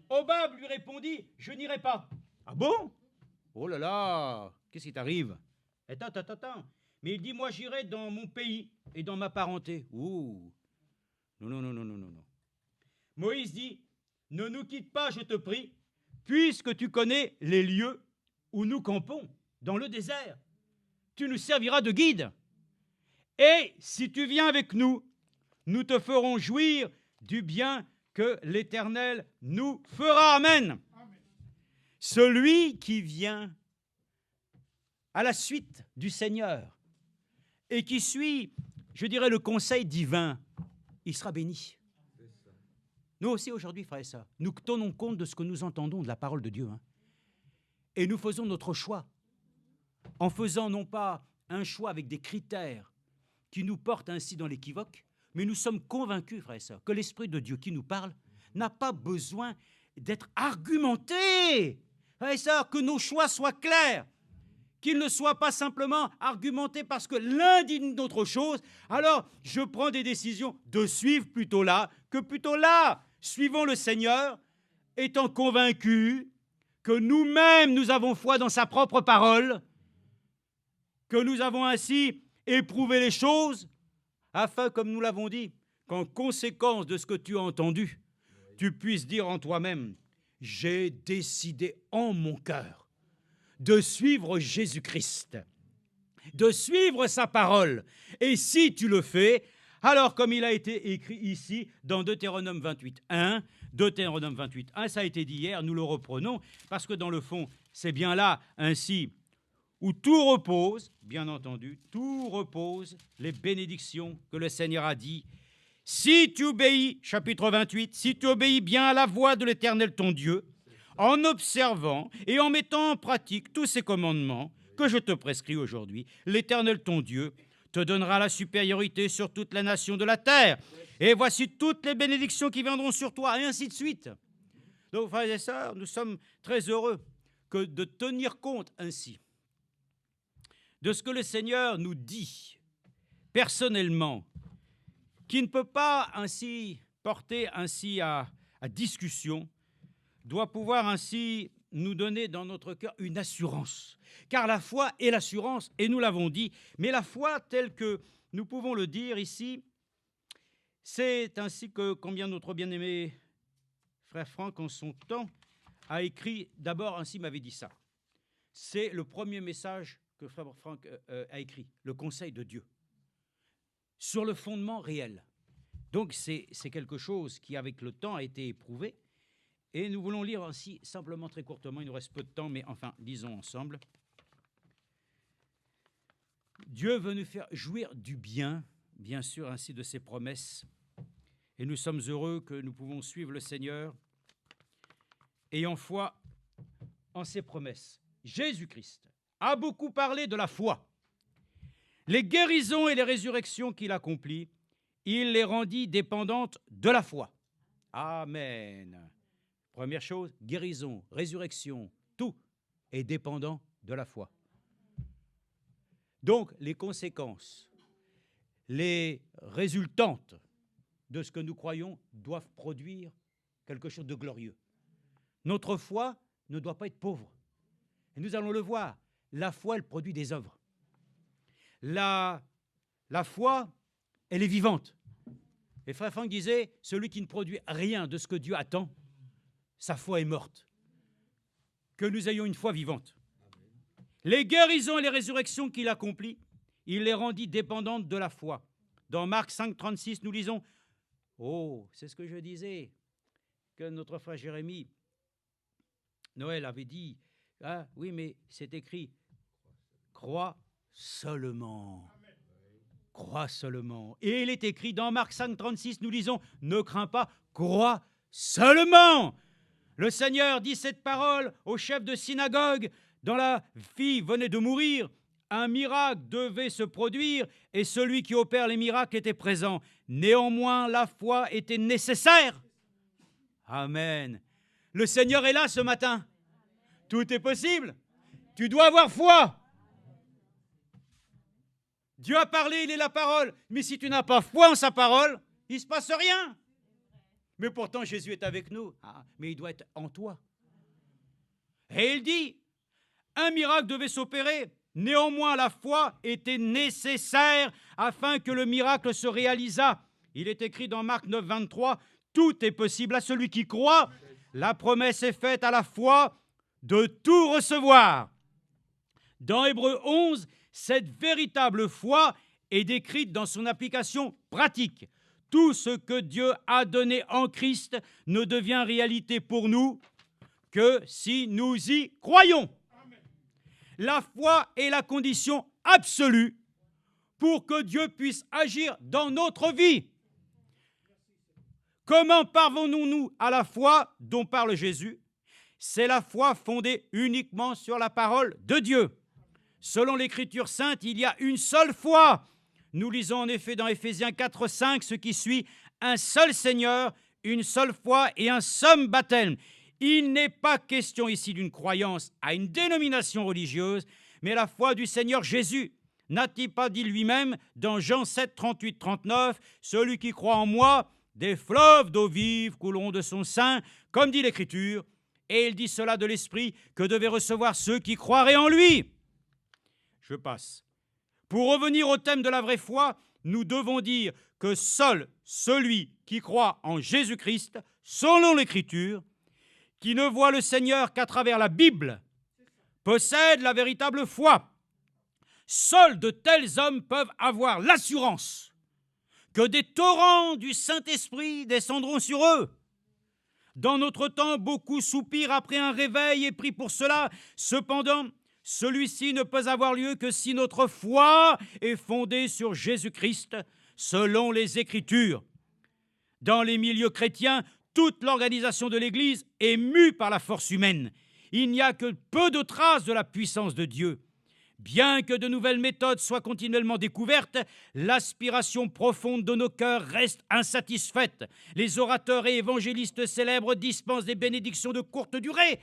Hobab lui répondit, je n'irai pas. Ah bon? Oh là là, qu'est-ce qui t'arrive? Attends. Mais il dit, moi j'irai dans mon pays et dans ma parenté. Ouh. Non. Moïse dit, ne nous quitte pas, je te prie, puisque tu connais les lieux où nous campons, dans le désert. Tu nous serviras de guide. Et si tu viens avec nous, nous te ferons jouir du bien que l'Éternel nous fera. Amen. Amen. Celui qui vient à la suite du Seigneur et qui suit, je dirais, le conseil divin, il sera béni. Nous aussi aujourd'hui, frères et sœurs, nous tenons compte de ce que nous entendons de la parole de Dieu. Hein, et nous faisons notre choix en faisant non pas un choix avec des critères qui nous portent ainsi dans l'équivoque, mais nous sommes convaincus, frères et sœurs, que l'Esprit de Dieu qui nous parle n'a pas besoin d'être argumenté. Frères et sœurs, que nos choix soient clairs, qu'ils ne soient pas simplement argumentés parce que l'un dit une autre chose. Alors, je prends des décisions de suivre plutôt là que plutôt là. Suivons le Seigneur, étant convaincus que nous-mêmes, nous avons foi dans sa propre parole, que nous avons ainsi éprouvé les choses, afin, comme nous l'avons dit, qu'en conséquence de ce que tu as entendu, tu puisses dire en toi-même, j'ai décidé en mon cœur de suivre Jésus-Christ, de suivre sa parole. Et si tu le fais, alors comme il a été écrit ici dans Deutéronome 28.1, ça a été dit hier, nous le reprenons, parce que dans le fond, c'est bien là ainsi où tout repose, bien entendu, tout repose les bénédictions que le Seigneur a dit. Si tu obéis, chapitre 28, si tu obéis bien à la voix de l'Éternel ton Dieu, en observant et en mettant en pratique tous ces commandements que je te prescris aujourd'hui, l'Éternel ton Dieu te donnera la supériorité sur toute la nation de la terre. Et voici toutes les bénédictions qui viendront sur toi, et ainsi de suite. Donc, frères et sœurs, nous sommes très heureux de tenir compte ainsi de ce que le Seigneur nous dit personnellement, qui ne peut pas ainsi porter ainsi à discussion, doit pouvoir ainsi nous donner dans notre cœur une assurance. Car la foi est l'assurance, et nous l'avons dit, mais la foi telle que nous pouvons le dire ici, c'est ainsi que combien notre bien-aimé frère Franck, en son temps, a écrit, d'abord ainsi m'avait dit ça. C'est le premier message que frère Franck a écrit, le conseil de Dieu, sur le fondement réel. Donc c'est quelque chose qui, avec le temps, a été éprouvé. Et nous voulons lire ainsi, simplement très courtement, il nous reste peu de temps, mais enfin, lisons ensemble. Dieu veut nous faire jouir du bien, bien sûr, ainsi de ses promesses. Et nous sommes heureux que nous pouvons suivre le Seigneur, ayant foi en ses promesses. Jésus-Christ a beaucoup parlé de la foi. Les guérisons et les résurrections qu'il accomplit, il les rendit dépendantes de la foi. Amen. Première chose, guérison, résurrection, tout est dépendant de la foi. Donc, les conséquences, les résultantes de ce que nous croyons doivent produire quelque chose de glorieux. Notre foi ne doit pas être pauvre. Et nous allons le voir, la foi, elle produit des œuvres. La foi, elle est vivante. Et frère Franck disait, celui qui ne produit rien de ce que Dieu attend, sa foi est morte. Que nous ayons une foi vivante. Les guérisons et les résurrections qu'il accomplit, il les rendit dépendantes de la foi. Dans Marc 5, 36, nous lisons, oh, c'est ce que je disais, que notre frère Jérémie, Noël avait dit, ah oui, mais c'est écrit, crois seulement. Crois seulement. Et il est écrit dans Marc 5, 36, nous lisons, ne crains pas, crois seulement. Le Seigneur dit cette parole au chef de synagogue, dont la fille venait de mourir. Un miracle devait se produire et celui qui opère les miracles était présent. Néanmoins, la foi était nécessaire. Amen. Le Seigneur est là ce matin. Tout est possible. Tu dois avoir foi. Dieu a parlé, il est la parole. Mais si tu n'as pas foi en sa parole, il ne se passe rien. Mais pourtant, Jésus est avec nous. Ah, mais il doit être en toi. Et il dit, un miracle devait s'opérer. Néanmoins, la foi était nécessaire afin que le miracle se réalisât. Il est écrit dans Marc 9, 23, tout est possible à celui qui croit. La promesse est faite à la foi de tout recevoir. Dans Hébreux 11, cette véritable foi est décrite dans son application pratique. Tout ce que Dieu a donné en Christ ne devient réalité pour nous que si nous y croyons. La foi est la condition absolue pour que Dieu puisse agir dans notre vie. Comment parvenons-nous à la foi dont parle Jésus ? C'est la foi fondée uniquement sur la parole de Dieu. Selon l'Écriture sainte, il y a une seule foi. Nous lisons en effet dans Éphésiens 4, 5, ce qui suit, un seul Seigneur, une seule foi et un seul baptême. Il n'est pas question ici d'une croyance à une dénomination religieuse, mais la foi du Seigneur Jésus. N'a-t-il pas dit lui-même dans Jean 7, 38, 39, « Celui qui croit en moi, des fleuves d'eau vive couleront de son sein, comme dit l'Écriture. » Et il dit cela de l'Esprit que devaient recevoir ceux qui croiraient en lui. Je passe. Pour revenir au thème de la vraie foi, nous devons dire que seul celui qui croit en Jésus-Christ, selon l'Écriture, qui ne voit le Seigneur qu'à travers la Bible, possède la véritable foi. Seuls de tels hommes peuvent avoir l'assurance que des torrents du Saint-Esprit descendront sur eux. Dans notre temps, beaucoup soupirent après un réveil et prient pour cela. Cependant, celui-ci ne peut avoir lieu que si notre foi est fondée sur Jésus-Christ, selon les Écritures. Dans les milieux chrétiens, Toute l'organisation de l'Église est mue par la force humaine. Il n'y a que peu de traces de la puissance de Dieu. Bien que de nouvelles méthodes soient continuellement découvertes, l'aspiration profonde de nos cœurs reste insatisfaite. Les orateurs et évangélistes célèbres dispensent des bénédictions de courte durée.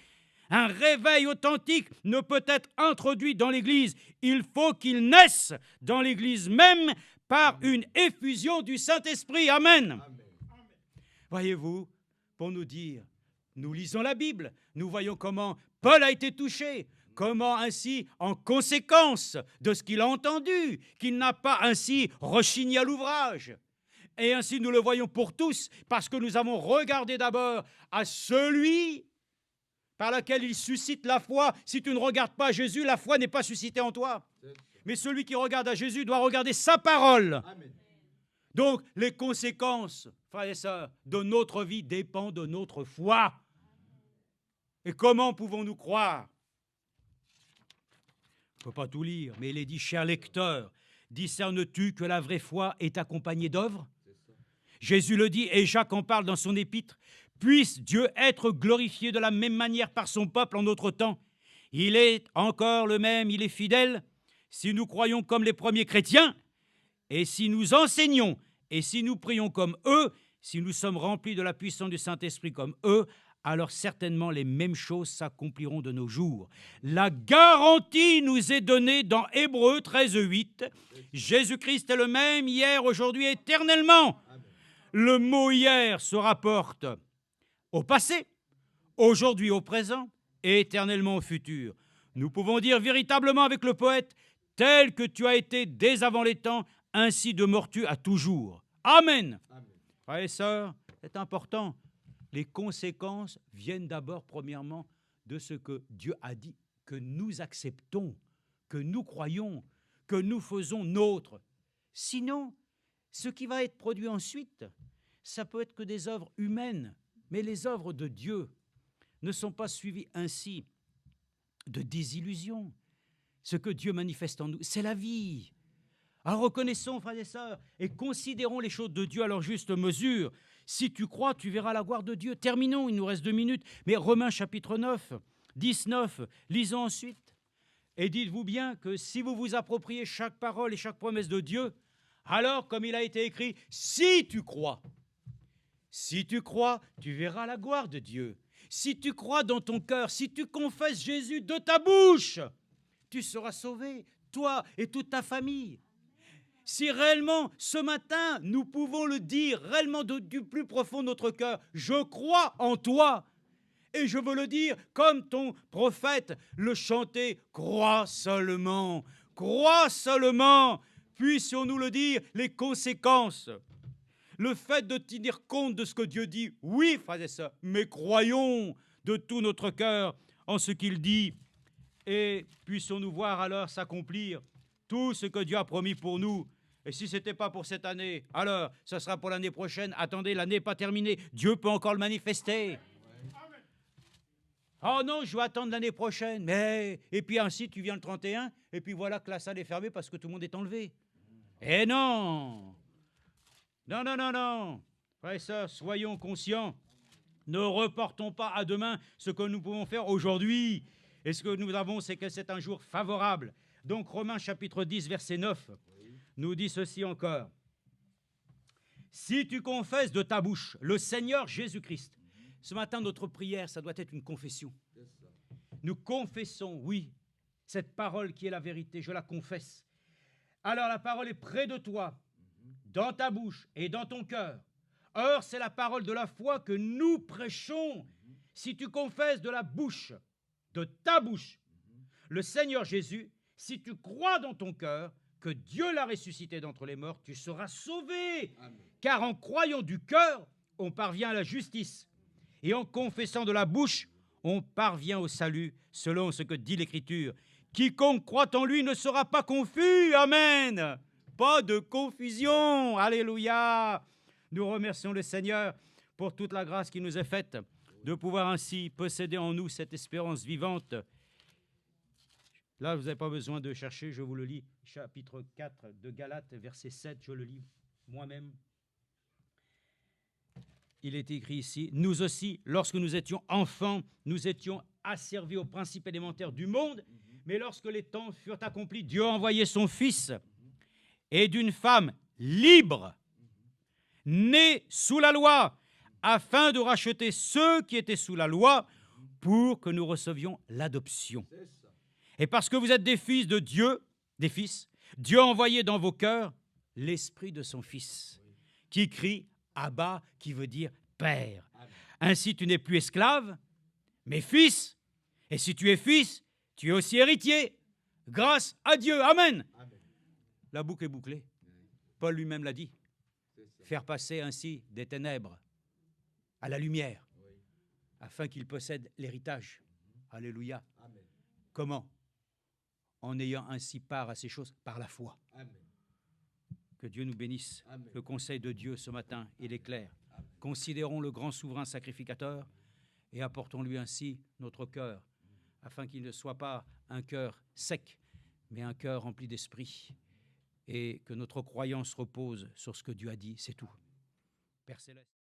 Un réveil authentique ne peut être introduit dans l'Église. Il faut qu'il naisse dans l'Église même par une effusion du Saint-Esprit. Amen. Amen. Voyez-vous, pour nous dire, nous lisons la Bible, nous voyons comment Paul a été touché, comment ainsi, en conséquence de ce qu'il a entendu, qu'il n'a pas ainsi rechigné à l'ouvrage. Et ainsi nous le voyons pour tous, parce que nous avons regardé d'abord à celui par lequel il suscite la foi. Si tu ne regardes pas Jésus, la foi n'est pas suscitée en toi. Mais celui qui regarde à Jésus doit regarder sa parole. Amen. Donc, les conséquences, frères et sœurs, de notre vie dépendent de notre foi. Et comment pouvons-nous croire? On ne peut pas tout lire, mais il est dit, cher lecteur, discernes-tu que la vraie foi est accompagnée d'œuvres? Jésus le dit, et Jacques en parle dans son épître, puisse Dieu être glorifié de la même manière par son peuple en notre temps. Il est encore le même, il est fidèle. Si nous croyons comme les premiers chrétiens, et si nous enseignons, et si nous prions comme eux, si nous sommes remplis de la puissance du Saint-Esprit comme eux, alors certainement les mêmes choses s'accompliront de nos jours. La garantie nous est donnée dans Hébreux 13:8. Jésus-Christ est le même hier, aujourd'hui, éternellement. Le mot hier se rapporte au passé, aujourd'hui au présent et éternellement au futur. Nous pouvons dire véritablement avec le poète, tel que tu as été dès avant les temps, ainsi demeures-tu à toujours. Amen. Frères et sœurs, c'est important. Les conséquences viennent d'abord, premièrement, de ce que Dieu a dit, que nous acceptons, que nous croyons, que nous faisons nôtre. Sinon, ce qui va être produit ensuite, ça peut être que des œuvres humaines, mais les œuvres de Dieu ne sont pas suivies ainsi de désillusions. Ce que Dieu manifeste en nous, c'est la vie. Alors reconnaissons, frères et sœurs, et considérons les choses de Dieu à leur juste mesure. Si tu crois, tu verras la gloire de Dieu. Terminons, il nous reste 2 minutes. Mais Romains chapitre 9, 19, lisons ensuite. Et dites-vous bien que si vous vous appropriez chaque parole et chaque promesse de Dieu, alors, comme il a été écrit, si tu crois, tu verras la gloire de Dieu. Si tu crois dans ton cœur, si tu confesses Jésus de ta bouche, tu seras sauvé, toi et toute ta famille. Si réellement, ce matin, nous pouvons le dire réellement du plus profond de notre cœur, je crois en toi. Et je veux le dire comme ton prophète le chantait, crois seulement, puissions-nous le dire, les conséquences. Le fait de tenir compte de ce que Dieu dit, oui, frères et sœurs, mais croyons de tout notre cœur en ce qu'il dit, et puissions-nous voir alors s'accomplir tout ce que Dieu a promis pour nous. Et si ce n'était pas pour cette année, alors ce sera pour l'année prochaine. Attendez, l'année n'est pas terminée. Dieu peut encore le manifester. Oh non, je vais attendre l'année prochaine. Mais, et puis ainsi, tu viens le 31, et puis voilà que la salle est fermée parce que tout le monde est enlevé. Eh non! Non, non, non, non. Frères et sœurs, soyons conscients. Ne reportons pas à demain ce que nous pouvons faire aujourd'hui. Et ce que nous avons, c'est que c'est un jour favorable. Donc, Romains chapitre 10, verset 9, nous dit ceci encore. Si tu confesses de ta bouche le Seigneur Jésus-Christ, ce matin, notre prière, ça doit être une confession. Nous confessons, oui, cette parole qui est la vérité, je la confesse. Alors, la parole est près de toi, dans ta bouche et dans ton cœur. Or, c'est la parole de la foi que nous prêchons. Si tu confesses de la bouche, de ta bouche, le Seigneur Jésus, si tu crois dans ton cœur que Dieu l'a ressuscité d'entre les morts, tu seras sauvé. Amen. Car en croyant du cœur, on parvient à la justice. Et en confessant de la bouche, on parvient au salut, selon ce que dit l'Écriture. Quiconque croit en lui ne sera pas confus. Amen. Pas de confusion. Alléluia. Nous remercions le Seigneur pour toute la grâce qui nous est faite, de pouvoir ainsi posséder en nous cette espérance vivante. Là, vous n'avez pas besoin de chercher, je vous le lis, chapitre 4 de Galates, verset 7, je le lis moi-même. il est écrit ici, nous aussi, lorsque nous étions enfants, nous étions asservis aux principes élémentaires du monde, mais lorsque les temps furent accomplis, Dieu a envoyé son Fils, et d'une femme libre, née sous la loi, afin de racheter ceux qui étaient sous la loi, pour que nous recevions l'adoption. Et parce que vous êtes des fils de Dieu, des fils, Dieu a envoyé dans vos cœurs l'esprit de son Fils, qui crie « Abba », qui veut dire « Père ». Ainsi, tu n'es plus esclave, mais fils. Et si tu es fils, tu es aussi héritier, grâce à Dieu. Amen. La boucle est bouclée. Paul lui-même l'a dit. Faire passer ainsi des ténèbres à la lumière, afin qu'il possède l'héritage. Alléluia. Comment? En ayant ainsi part à ces choses par la foi. Que Dieu nous bénisse. Le conseil de Dieu ce matin, il est clair. Considérons le grand souverain sacrificateur et apportons-lui ainsi notre cœur, afin qu'il ne soit pas un cœur sec, mais un cœur rempli d'esprit, et que notre croyance repose sur ce que Dieu a dit, c'est tout. Père Céleste.